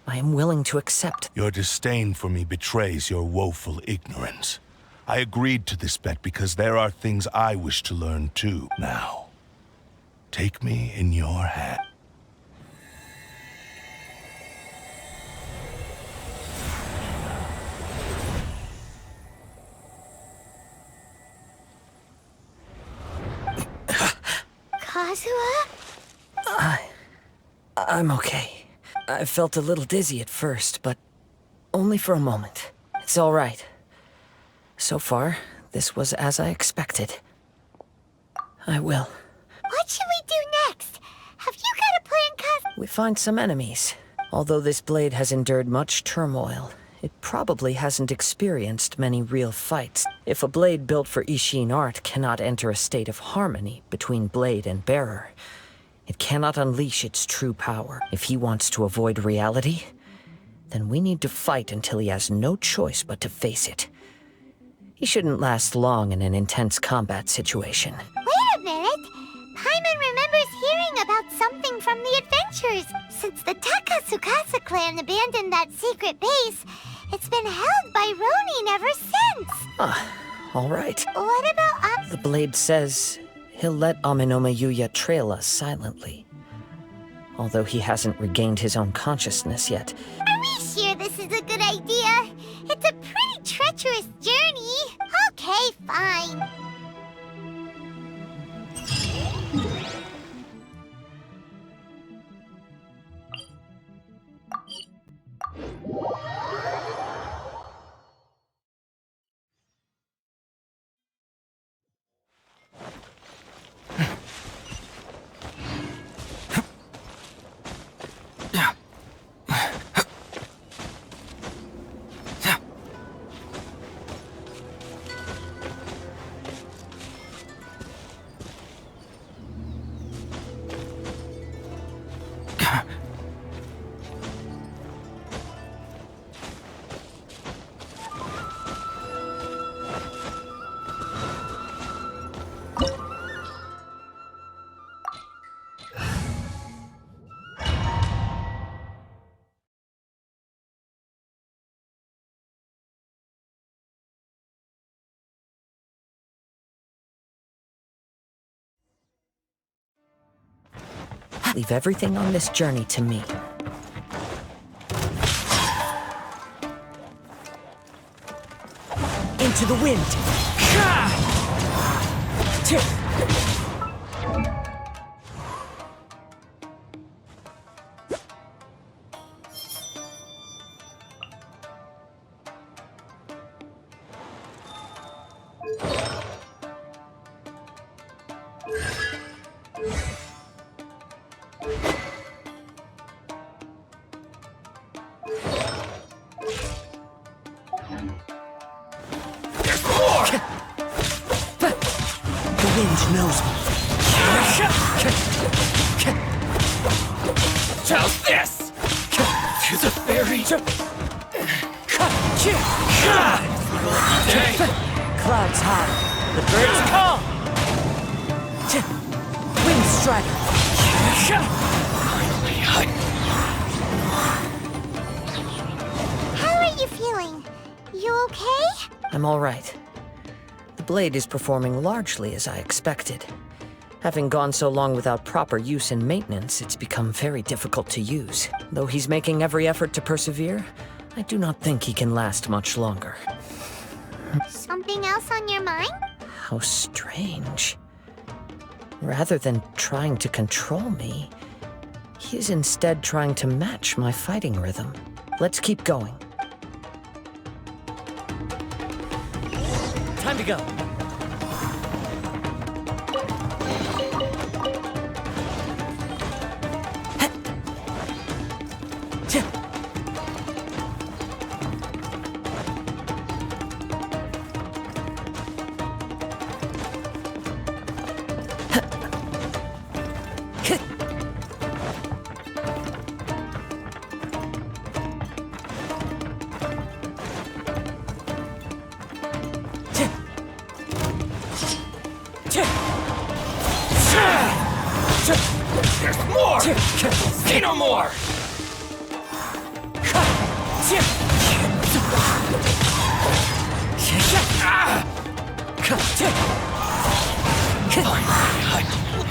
[SPEAKER 5] I am willing to accept—
[SPEAKER 4] Your disdain for me betrays your woeful ignorance. I agreed to this bet because there are things I wish to learn too. Now, take me in your hand.
[SPEAKER 2] Kazuha?
[SPEAKER 5] I'm okay. I felt a little dizzy at first, but only for a moment. It's all right. So far, this was as I expected. I will.
[SPEAKER 2] What should we do next? Have you got a plan, Kazuha?
[SPEAKER 5] We find some enemies. Although this blade has endured much turmoil, it probably hasn't experienced many real fights. If a blade built for Ishin art cannot enter a state of harmony between blade and bearer, it cannot unleash its true power. If he wants to avoid reality, then we need to fight until he has no choice but to face it. He shouldn't last long in an intense combat situation.
[SPEAKER 2] Wait a minute! Paimon remembers hearing about something from the adventures. Since the Takasukasa clan abandoned that secret base, it's been held by Ronin ever since.
[SPEAKER 5] All right.
[SPEAKER 2] What about
[SPEAKER 5] The blade says he'll let Amenoma Yuya trail us silently. Although he hasn't regained his own consciousness yet.
[SPEAKER 2] Are we sure this is a good idea? It's a pretty treacherous journey. Okay, fine.
[SPEAKER 5] Leave everything on this journey to me. Into the wind! The wind knows me.
[SPEAKER 7] How's this? To the fairy.
[SPEAKER 5] Clouds high. The birds call. Wind strider.
[SPEAKER 2] How are you feeling? You okay?
[SPEAKER 5] I'm all right. The blade is performing largely as I expected. Having gone so long without proper use and maintenance, it's become very difficult to use. Though he's making every effort to persevere, I do not think he can last much longer.
[SPEAKER 2] Something else on your mind?
[SPEAKER 5] How strange. Rather than trying to control me, he is instead trying to match my fighting rhythm. Let's keep going. Time to go.
[SPEAKER 7] There's more! Say no more!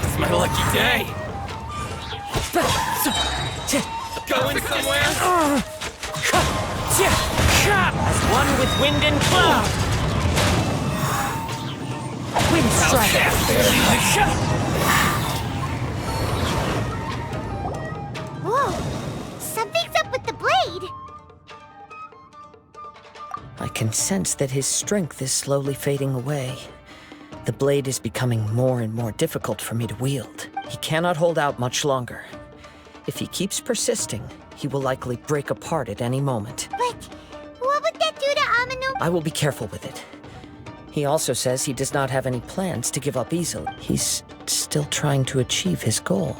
[SPEAKER 7] It's my lucky day! Going somewhere?
[SPEAKER 5] As one with wind and cloud! Wind strike!
[SPEAKER 2] Whoa! Something's up with the blade!
[SPEAKER 5] I can sense that his strength is slowly fading away. The blade is becoming more and more difficult for me to wield. He cannot hold out much longer. If he keeps persisting, he will likely break apart at any moment.
[SPEAKER 2] But what would that do to Amino?
[SPEAKER 5] I will be careful with it. He also says he does not have any plans to give up easily. He's still trying to achieve his goal.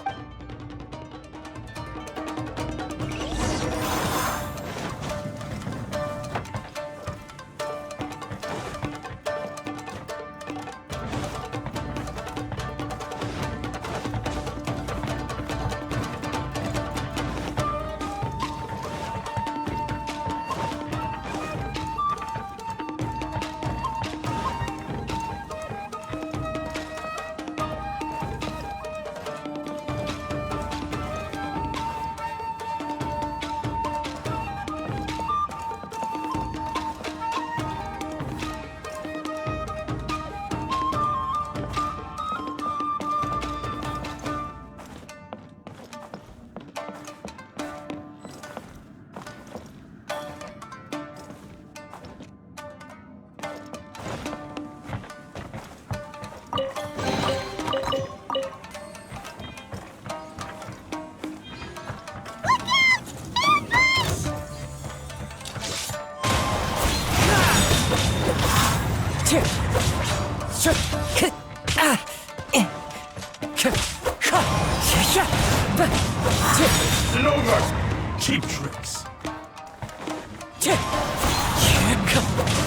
[SPEAKER 4] No mercy. Cheap tricks.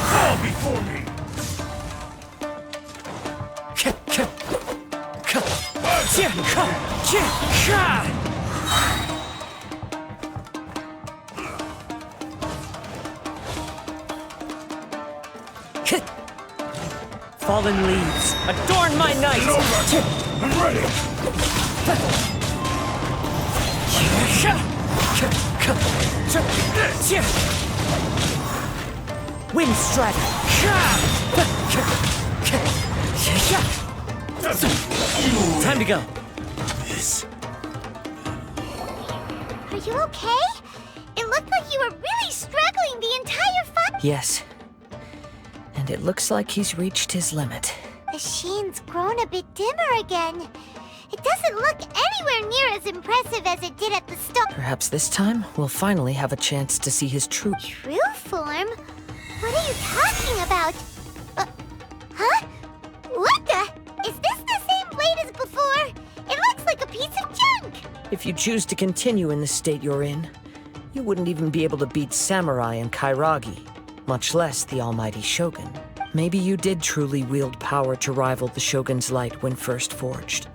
[SPEAKER 4] Fall before me.
[SPEAKER 5] Fallen leaves, adorn my night!
[SPEAKER 4] No mercy. I'm ready.
[SPEAKER 5] Wind strike! Time to go.
[SPEAKER 4] This.
[SPEAKER 2] Are you okay? It looked like you were really struggling the entire fight.
[SPEAKER 5] Yes. And it looks like he's reached his limit.
[SPEAKER 2] The sheen's grown a bit dimmer again. It doesn't look anywhere near as impressive as it did at the start.
[SPEAKER 5] Perhaps this time, we'll finally have a chance to see his true...
[SPEAKER 2] True form? What are you talking about? Huh? What the? Is this the same blade as before? It looks like a piece of junk!
[SPEAKER 5] If you choose to continue in the state you're in, you wouldn't even be able to beat Samurai and Kairagi, much less the almighty Shogun. Maybe you did truly wield power to rival the Shogun's light when first forged.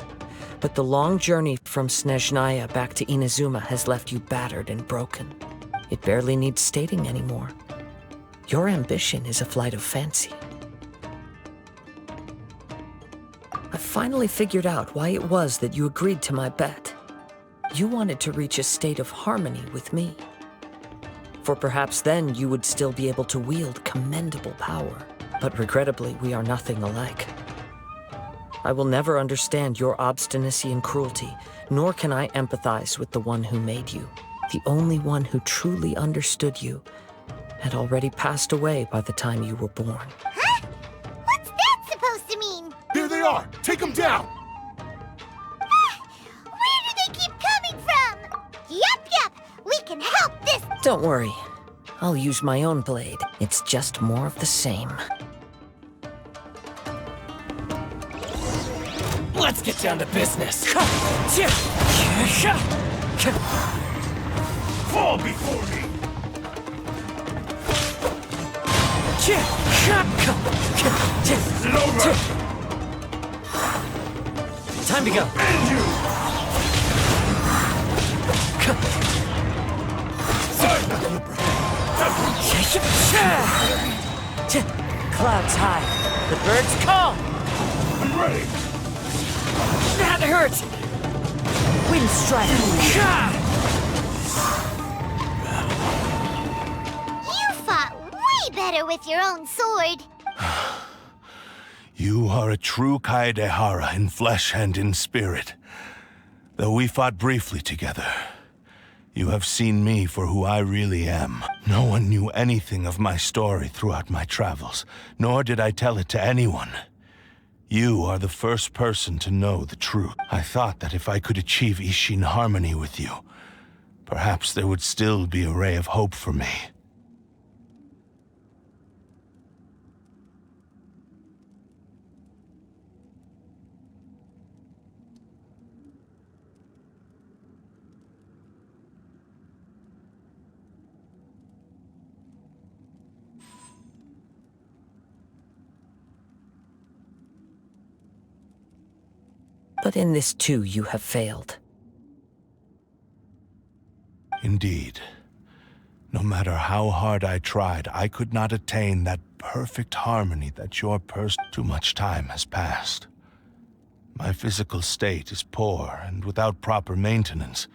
[SPEAKER 5] But the long journey from Snezhnaya back to Inazuma has left you battered and broken. It barely needs stating anymore. Your ambition is a flight of fancy. I finally figured out why it was that you agreed to my bet. You wanted to reach a state of harmony with me. for perhaps then you would still be able to wield commendable power. But regrettably, we are nothing alike. I will never understand your obstinacy and cruelty, nor can I empathize with the one who made you. The only one who truly understood you had already passed away by the time you were born.
[SPEAKER 2] Huh? What's that supposed to mean?
[SPEAKER 4] There they are! Take them down!
[SPEAKER 2] Where do they keep coming from? Yup, we can help this.
[SPEAKER 5] Don't worry. I'll use my own blade. It's just more of the same.
[SPEAKER 7] Let's get down to business.
[SPEAKER 4] Fall before me! Is it over?
[SPEAKER 7] Time to go.
[SPEAKER 4] And you!
[SPEAKER 5] Clouds high. The birds call.
[SPEAKER 4] I'm ready!
[SPEAKER 5] That hurt! Wind strike!
[SPEAKER 2] You fought way better with your own sword.
[SPEAKER 4] You are a true Kaedehara in flesh and in spirit. Though we fought briefly together, you have seen me for who I really am. No one knew anything of my story throughout my travels, nor did I tell it to anyone. You are the first person to know the truth. I thought that if I could achieve Ishin harmony with you, perhaps there would still be a ray of hope for me.
[SPEAKER 5] But in this too you have failed.
[SPEAKER 4] Indeed. No matter how hard I tried, I could not attain that perfect harmony that your Too much time has passed. My physical state is poor, and without proper maintenance,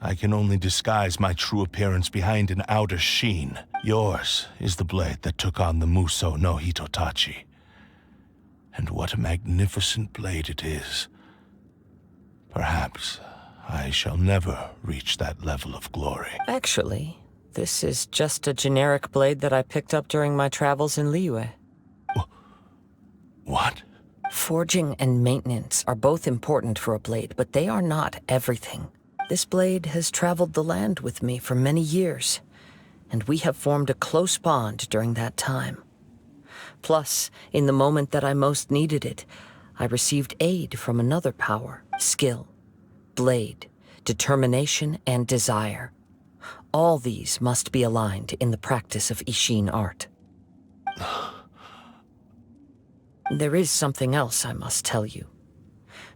[SPEAKER 4] I can only disguise my true appearance behind an outer sheen. Yours is the blade that took on the Muso no Hitotachi. And what a magnificent blade it is. Perhaps I shall never reach that level of glory.
[SPEAKER 5] Actually, this is just a generic blade that I picked up during my travels in Liyue.
[SPEAKER 4] What?
[SPEAKER 5] Forging and maintenance are both important for a blade, but they are not everything. This blade has traveled the land with me for many years, and we have formed a close bond during that time. Plus, in the moment that I most needed it, I received aid from another power: skill, blade, determination, and desire. All these must be aligned in the practice of Ishin art. There is something else I must tell you.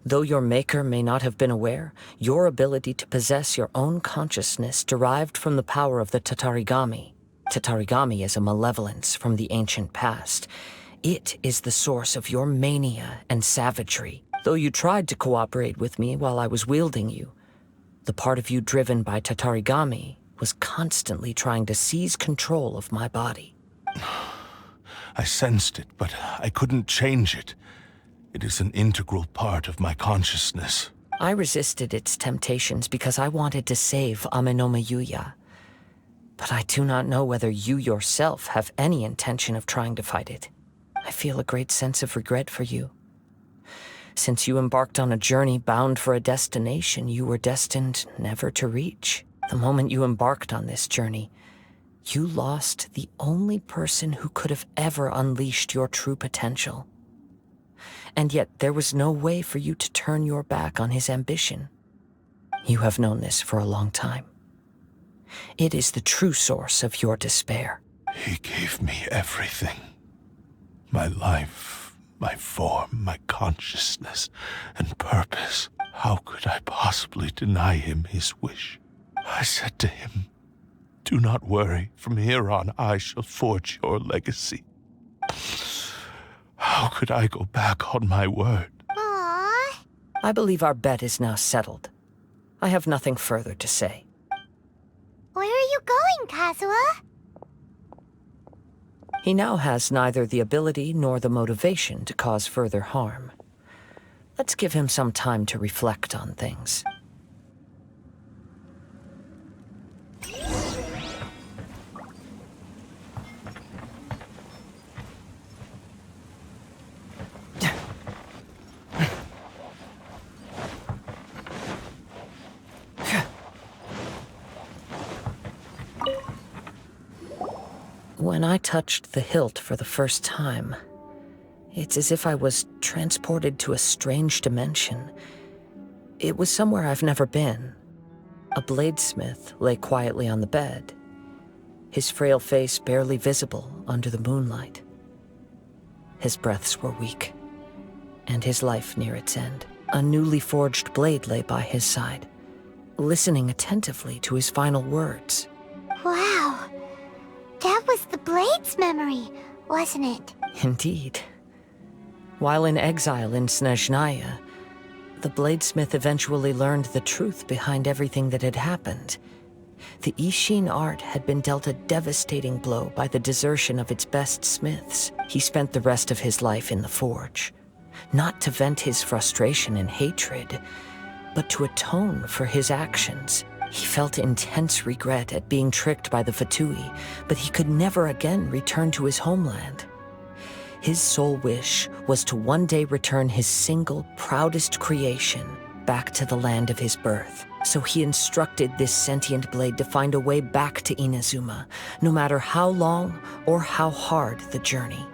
[SPEAKER 5] Though your maker may not have been aware, your ability to possess your own consciousness derived from the power of the Tatarigami. Tatarigami is a malevolence from the ancient past. It is the source of your mania and savagery. Though you tried to cooperate with me while I was wielding you, the part of you driven by Tatarigami was constantly trying to seize control of my body.
[SPEAKER 4] I sensed it, but I couldn't change it. It is an integral part of my consciousness.
[SPEAKER 5] I resisted its temptations because I wanted to save Amenoma Yuya. But I do not know whether you yourself have any intention of trying to fight it. I feel a great sense of regret for you. Since you embarked on a journey bound for a destination you were destined never to reach. The moment you embarked on this journey, you lost the only person who could have ever unleashed your true potential. And yet there was no way for you to turn your back on his ambition. You have known this for a long time. It is the true source of your despair.
[SPEAKER 4] He gave me everything. My life, my form, my consciousness, and purpose. How could I possibly deny him his wish? I said to him, "Do not worry. From here on, I shall forge your legacy." How could I go back on my word?
[SPEAKER 2] Aww.
[SPEAKER 5] I believe our bet is now settled. I have nothing further to say.
[SPEAKER 2] Where are you going, doing, Kazuha?
[SPEAKER 5] He now has neither the ability nor the motivation to cause further harm. Let's give him some time to reflect on things. When I touched the hilt for the first time, it's as if I was transported to a strange dimension. It was somewhere I've never been. A bladesmith lay quietly on the bed, his frail face barely visible under the moonlight. His breaths were weak, and his life near its end. A newly forged blade lay by his side, listening attentively to his final words.
[SPEAKER 2] Wow. That was the Blade's memory, wasn't it?
[SPEAKER 5] Indeed. While in exile in Snezhnaya, the bladesmith eventually learned the truth behind everything that had happened. The Ishin art had been dealt a devastating blow by the desertion of its best smiths. He spent the rest of his life in the forge, not to vent his frustration and hatred, but to atone for his actions. He felt intense regret at being tricked by the Fatui, but he could never again return to his homeland. His sole wish was to one day return his single, proudest creation back to the land of his birth. So he instructed this sentient blade to find a way back to Inazuma, no matter how long or how hard the journey.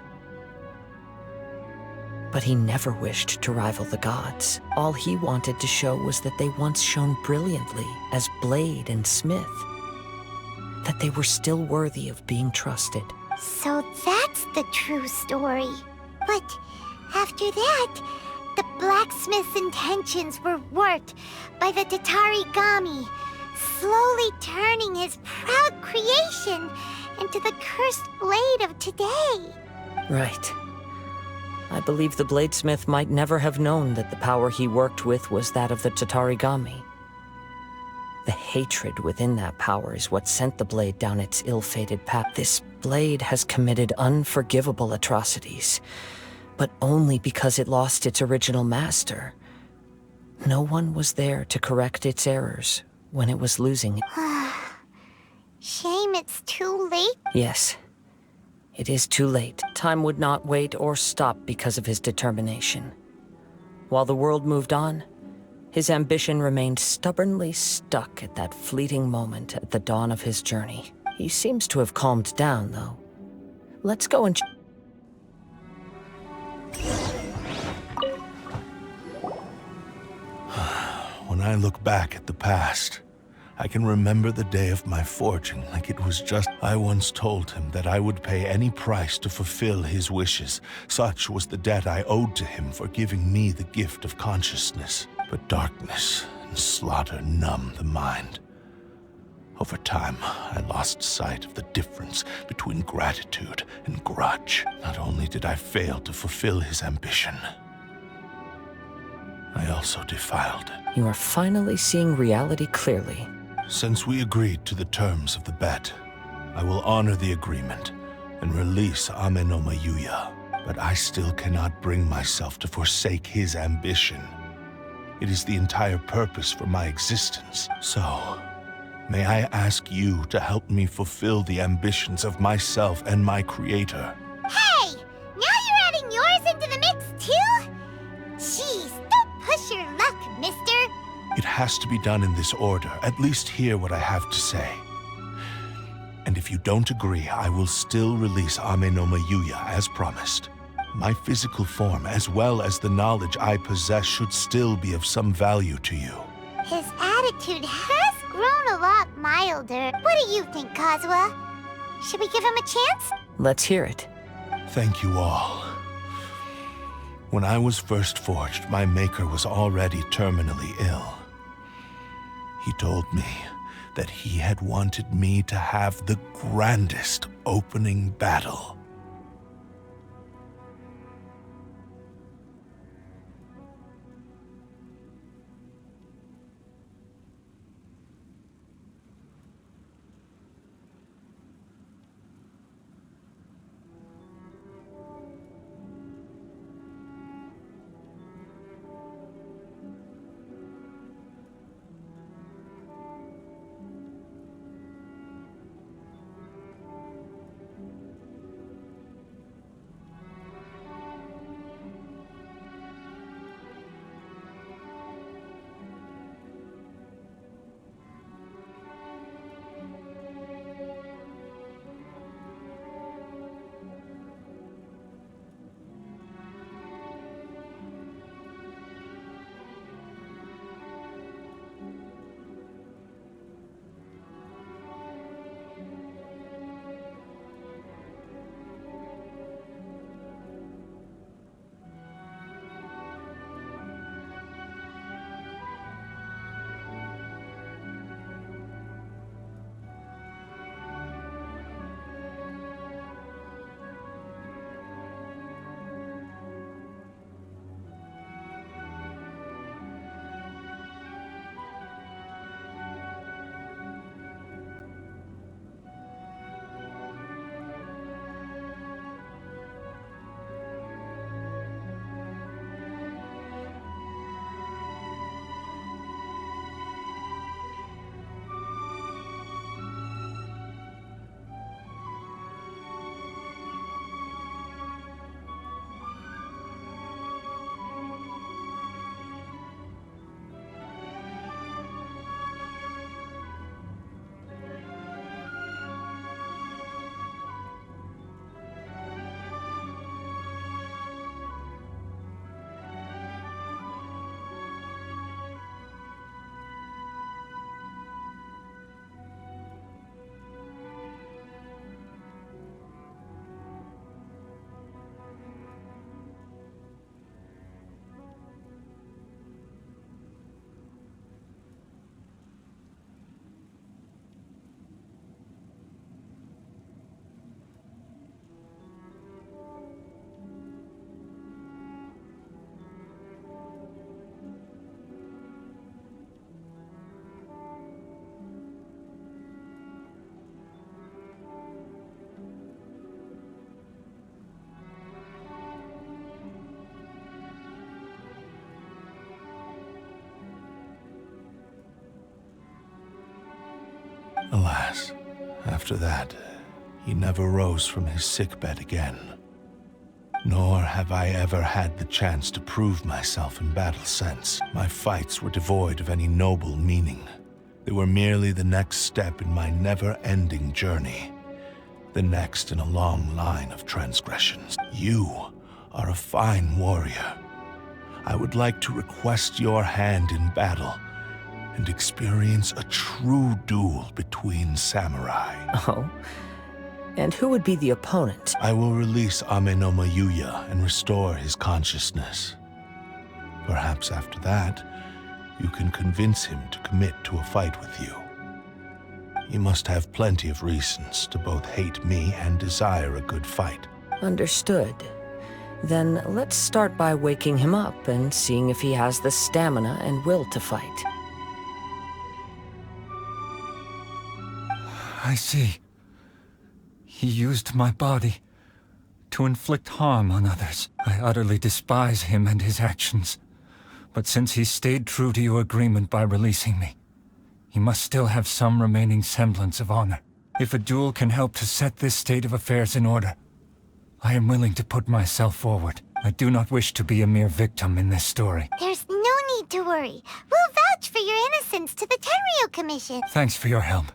[SPEAKER 5] But he never wished to rival the gods. All he wanted to show was that they once shone brilliantly as blade and smith, that they were still worthy of being trusted.
[SPEAKER 2] So that's the true story. But after that, the blacksmith's intentions were warped by the Tatarigami, slowly turning his proud creation into the cursed blade of today.
[SPEAKER 5] Right. I believe the bladesmith might never have known that the power he worked with was that of the Tatarigami. The hatred within that power is what sent the blade down its ill-fated path. This blade has committed unforgivable atrocities, but only because it lost its original master. No one was there to correct its errors when it was losing it.
[SPEAKER 2] Shame it's too late.
[SPEAKER 5] Yes. It is too late. Time would not wait or stop because of his determination. While the world moved on, his ambition remained stubbornly stuck at that fleeting moment at the dawn of his journey. He seems to have calmed down, though. Let's go and...
[SPEAKER 4] When I look back at the past, I can remember the day of my forging like it was just... I once told him that I would pay any price to fulfill his wishes. Such was the debt I owed to him for giving me the gift of consciousness. But darkness and slaughter numbed the mind. Over time, I lost sight of the difference between gratitude and grudge. Not only did I fail to fulfill his ambition, I also defiled it.
[SPEAKER 5] You are finally seeing reality clearly.
[SPEAKER 4] Since we agreed to the terms of the bet, I will honor the agreement and release Ame no Mayuya. But I still cannot bring myself to forsake his ambition. It is the entire purpose for my existence. So, may I ask you to help me fulfill the ambitions of myself and my creator?
[SPEAKER 2] Hey! Now you're adding yours into the mix, too? Jeez, don't push your luck, mister.
[SPEAKER 4] It has to be done in this order. At least hear what I have to say. And if you don't agree, I will still release Ame no Mayuya as promised. My physical form, as well as the knowledge I possess, should still be of some value to you.
[SPEAKER 2] His attitude has grown a lot milder. What do you think, Kazuha? Should we give him a chance?
[SPEAKER 5] Let's hear it.
[SPEAKER 4] Thank you all. When I was first forged, my maker was already terminally ill. He told me that he had wanted me to have the grandest opening battle. Alas, after that, he never rose from his sickbed again. Nor have I ever had the chance to prove myself in battle since. My fights were devoid of any noble meaning. They were merely the next step in my never-ending journey. The next in a long line of transgressions. You are a fine warrior. I would like to request your hand in battle and experience a true duel between samurai.
[SPEAKER 5] Oh? And who would be the opponent?
[SPEAKER 4] I will release Amenoma Yuya and restore his consciousness. Perhaps after that, you can convince him to commit to a fight with you. He must have plenty of reasons to both hate me and desire a good fight.
[SPEAKER 5] Understood. Then let's start by waking him up and seeing if he has the stamina and will to fight.
[SPEAKER 7] I see. He used my body to inflict harm on others. I utterly despise him and his actions. But since he stayed true to your agreement by releasing me, he must still have some remaining semblance of honor. If a duel can help to set this state of affairs in order, I am willing to put myself forward. I do not wish to be a mere victim in this story.
[SPEAKER 2] There's no need to worry. We'll vouch for your innocence to the Tenryo Commission.
[SPEAKER 7] Thanks for your help.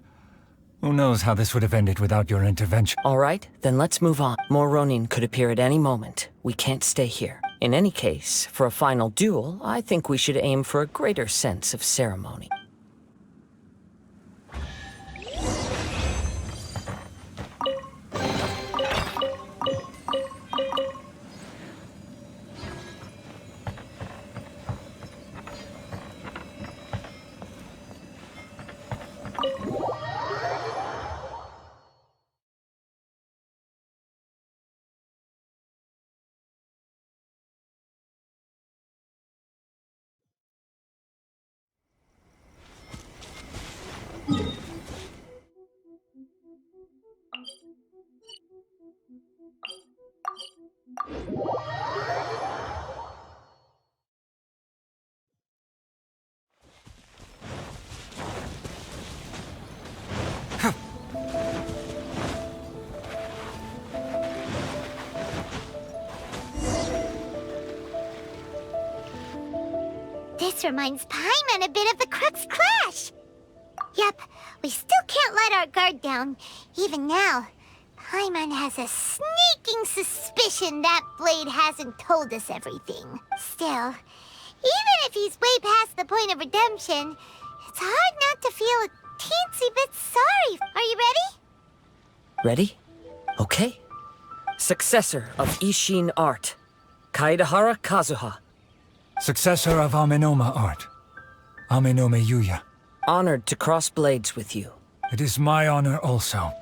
[SPEAKER 7] Who knows how this would have ended without your intervention?
[SPEAKER 5] All right, then let's move on. More Ronin could appear at any moment. We can't stay here. In any case, for a final duel, I think we should aim for a greater sense of ceremony.
[SPEAKER 2] This reminds Paimon a bit of the Crux Clash. Yep, we still can't let our guard down. Even now, Paimon has a sneaking suspicion that Blade hasn't told us everything. Still, even if he's way past the point of redemption, it's hard not to feel a teensy bit sorry. Are you ready?
[SPEAKER 5] Ready? Okay. Successor of Ishin Art, Kaedahara Kazuha.
[SPEAKER 7] Successor of Amenoma Art, Amenome Yuya.
[SPEAKER 5] Honored to cross blades with you.
[SPEAKER 7] It is my honor also.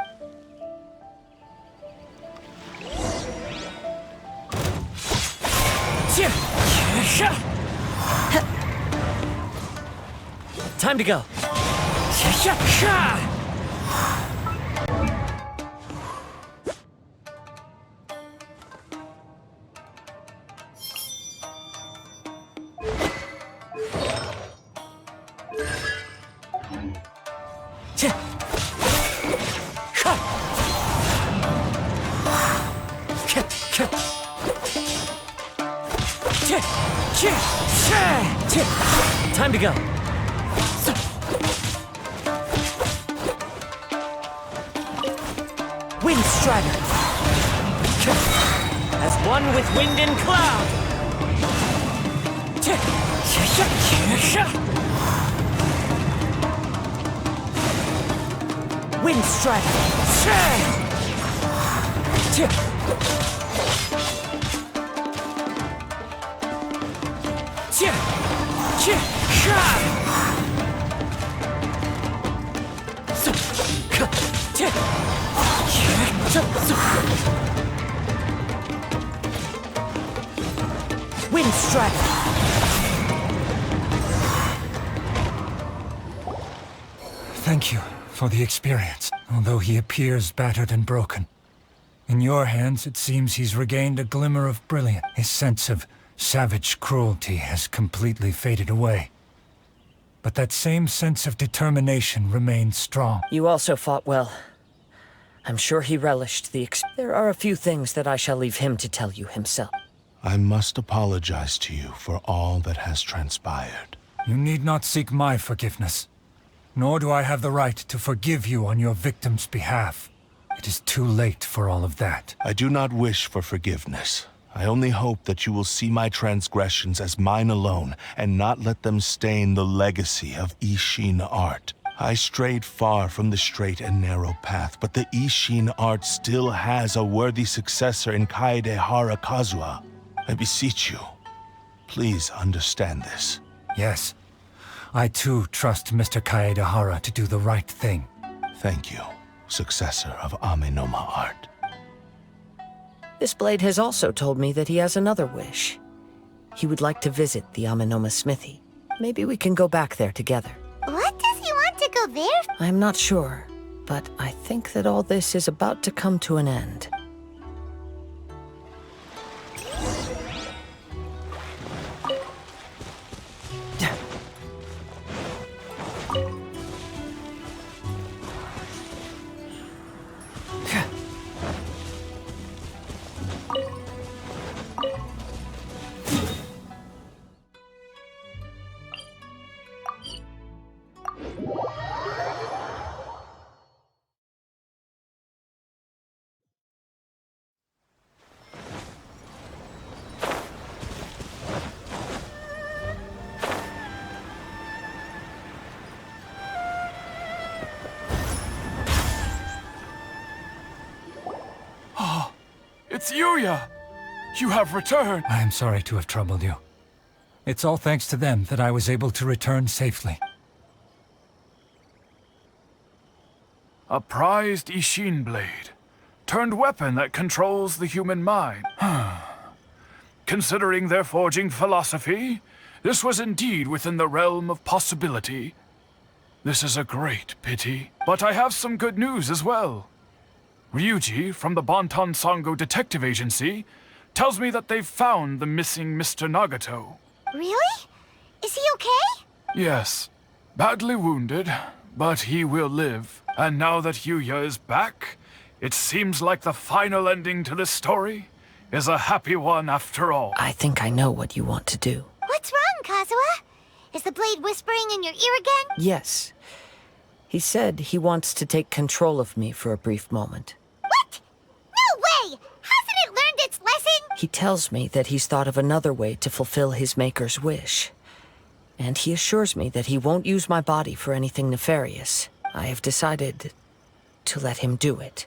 [SPEAKER 5] Time to go. Time to go. Wind Strider. As one with wind and cloud. Wind Strider. Wind Strider.
[SPEAKER 7] Thank you for the experience, although he appears battered and broken. In your hands, it seems he's regained a glimmer of brilliance. His sense of savage cruelty has completely faded away. but that same sense of determination remained strong.
[SPEAKER 5] You also fought well. I'm sure he relished the There are a few things that I shall leave him to tell you himself.
[SPEAKER 4] I must apologize to you for all that has transpired.
[SPEAKER 7] You need not seek my forgiveness, nor do I have the right to forgive you on your victim's behalf. It is too late for all of that.
[SPEAKER 4] I do not wish for forgiveness. I only hope that you will see my transgressions as mine alone and not let them stain the legacy of Ishin art. I strayed far from the straight and narrow path, but the Ishin art still has a worthy successor in Kaedehara Kazuha. I beseech you, please understand this.
[SPEAKER 7] Yes, I too trust Mr. Kaedehara to do the right thing.
[SPEAKER 4] Thank you, successor of Amenoma art.
[SPEAKER 5] This blade has also told me that he has another wish. He would like to visit the Amenoma smithy. Maybe we can go back there together.
[SPEAKER 2] What does he want to go there?
[SPEAKER 5] I'm not sure, but I think that all this is about to come to an end.
[SPEAKER 8] It's Yuya! You have returned!
[SPEAKER 7] I am sorry to have troubled you. It's all thanks to them that I was able to return safely.
[SPEAKER 8] A prized Ishin blade, turned weapon that controls the human mind. Considering their forging philosophy, this was indeed within the realm of possibility. This is a great pity, but I have some good news as well. Ryuji, from the Bonton Sango Detective Agency, tells me that they've found the missing Mr. Nagato.
[SPEAKER 2] Really? Is he okay?
[SPEAKER 8] Yes, badly wounded, but he will live. And now that Yuya is back, it seems like the final ending to this story is a happy one after all.
[SPEAKER 5] I think I know what you want to do.
[SPEAKER 2] What's wrong, Kazuha? Is the blade whispering in your ear again?
[SPEAKER 5] Yes. He said he wants to take control of me for a brief moment.
[SPEAKER 2] What? No way! Hasn't it learned its lesson?
[SPEAKER 5] He tells me that he's thought of another way to fulfill his maker's wish. And he assures me that he won't use my body for anything nefarious. I have decided to let him do it.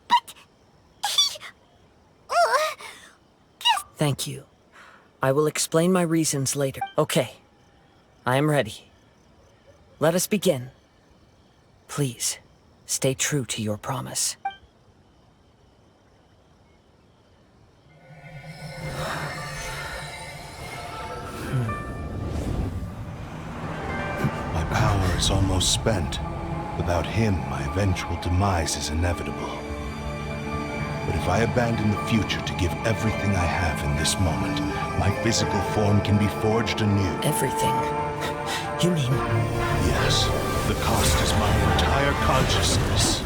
[SPEAKER 2] But... he...
[SPEAKER 5] Thank you. I will explain my reasons later. Okay. I am ready. Let us begin. Please, stay true to your promise.
[SPEAKER 4] My power is almost spent. Without him, my eventual demise is inevitable. But if I abandon the future to give everything I have in this moment, my physical form can be forged anew.
[SPEAKER 5] Everything? You mean...
[SPEAKER 4] Yes. The cost is my entire consciousness.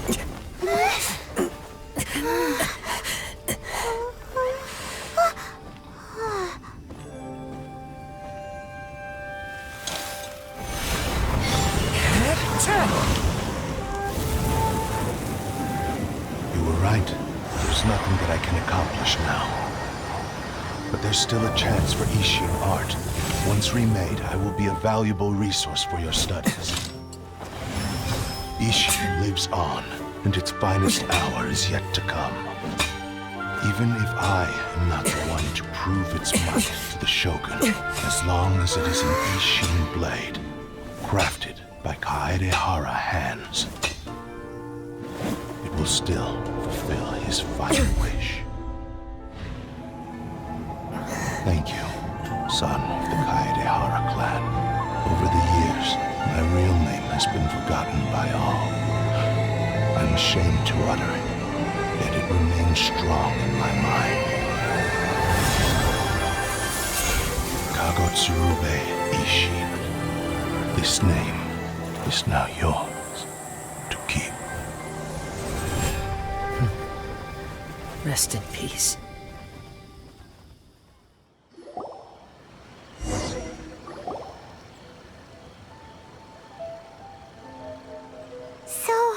[SPEAKER 4] You were right. There's nothing that I can accomplish now. But there's still a chance for Ishin art. Once remade, I will be a valuable resource for your studies. Ishin lives on, and its finest hour is yet to come. Even if I am not the one to prove its might to the Shogun, as long as it is an Ishin blade, crafted by Kaedehara hands, it will still fulfill his final wish. Thank you, son of the Kaedehara clan. Over the years, my real name has been forgotten by all. I'm ashamed to utter it, yet it remains strong in my mind. Kagotsurube Ishin. This name is now yours to keep.
[SPEAKER 5] Rest in peace.
[SPEAKER 2] So,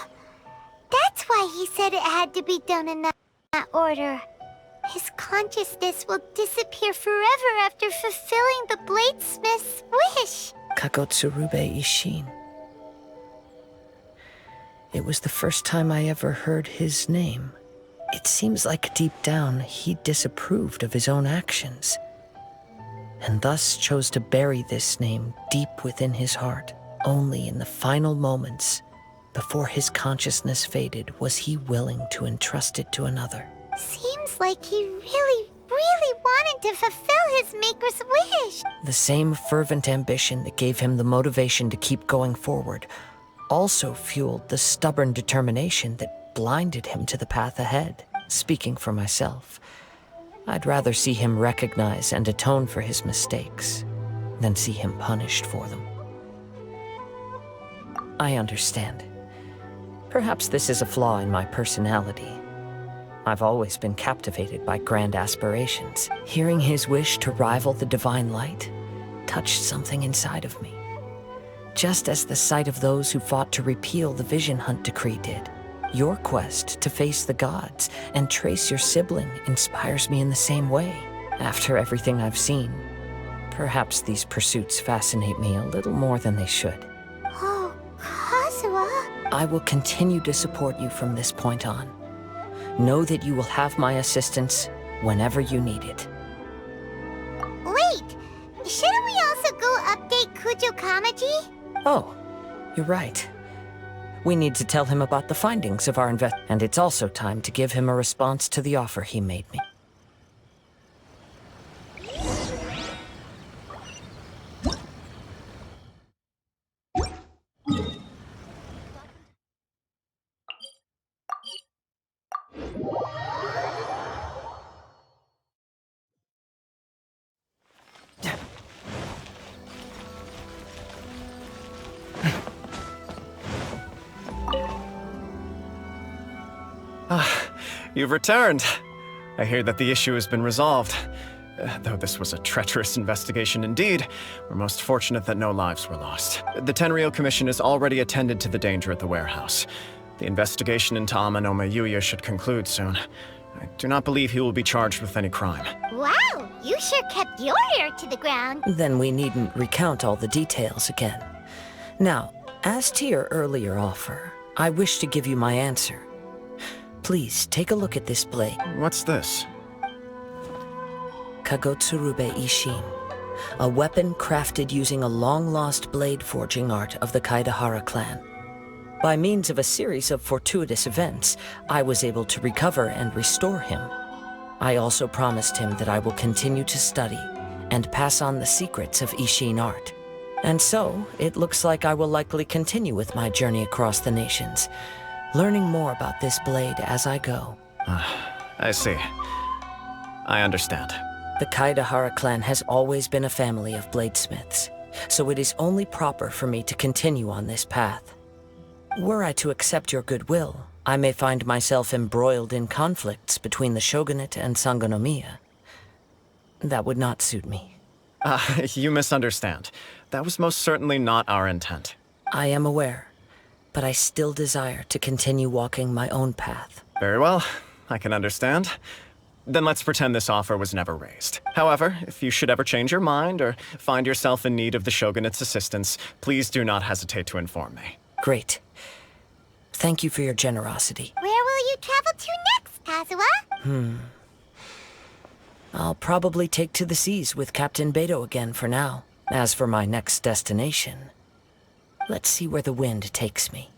[SPEAKER 2] that's why he said it had to be done in that order. His consciousness will disappear forever after fulfilling the bladesmith's wish.
[SPEAKER 5] Kagotsurube Ishin. It was the first time I ever heard his name. It seems like deep down he disapproved of his own actions, and thus chose to bury this name deep within his heart. Only in the final moments, before his consciousness faded, was he willing to entrust it to another.
[SPEAKER 2] Seems like he really wanted to fulfill his maker's wish.
[SPEAKER 5] The same fervent ambition that gave him the motivation to keep going forward also fueled the stubborn determination that blinded him to the path ahead. Speaking for myself, I'd rather see him recognize and atone for his mistakes than see him punished for them. I understand. Perhaps this is a flaw in my personality. I've always been captivated by grand aspirations. Hearing his wish to rival the divine light touched something inside of me, just as the sight of those who fought to repeal the Vision Hunt decree did. Your quest to face the gods and trace your sibling inspires me in the same way. After everything I've seen, perhaps these pursuits fascinate me a little more than they should.
[SPEAKER 2] Oh, Kazuha.
[SPEAKER 5] I will continue to support you from this point on. Know that you will have my assistance whenever you need it.
[SPEAKER 2] Wait, shouldn't we also go update Kujo Kamaji?
[SPEAKER 5] Oh, you're right. We need to tell him about the findings of our and it's also time to give him a response to the offer he made me.
[SPEAKER 6] You've returned. I hear that the issue has been resolved. Though this was a treacherous investigation indeed, we're most fortunate that no lives were lost. The Tenryou Commission has already attended to the danger at the warehouse. The investigation into Amanome Yuya should conclude soon. I do not believe he will be charged with any crime.
[SPEAKER 2] Wow, you sure kept your ear to the ground.
[SPEAKER 5] Then we needn't recount all the details again. Now, as to your earlier offer, I wish to give you my answer. Please, take a look at this blade.
[SPEAKER 6] What's this?
[SPEAKER 5] Kagotsurube Ishin, a weapon crafted using a long-lost blade forging art of the Kaidahara clan. By means of a series of fortuitous events, I was able to recover and restore him. I also promised him that I will continue to study and pass on the secrets of Ishin art. And so, it looks like I will likely continue with my journey across the nations, learning more about this blade as I go.
[SPEAKER 6] I see. I understand.
[SPEAKER 5] The Kaidahara clan has always been a family of bladesmiths, so it is only proper for me to continue on this path. Were I to accept your goodwill, I may find myself embroiled in conflicts between the shogunate and Sangonomiya. That would not suit me.
[SPEAKER 6] You misunderstand. That was most certainly not our intent.
[SPEAKER 5] I am aware, but I still desire to continue walking my own path.
[SPEAKER 6] Very well, I can understand. Then let's pretend this offer was never raised. However, if you should ever change your mind or find yourself in need of the Shogunate's assistance, please do not hesitate to inform me.
[SPEAKER 5] Great. Thank you for your generosity.
[SPEAKER 2] Where will you travel to next, Kazuha?
[SPEAKER 5] I'll probably take to the seas with Captain Beto again for now. As for my next destination, let's see where the wind takes me.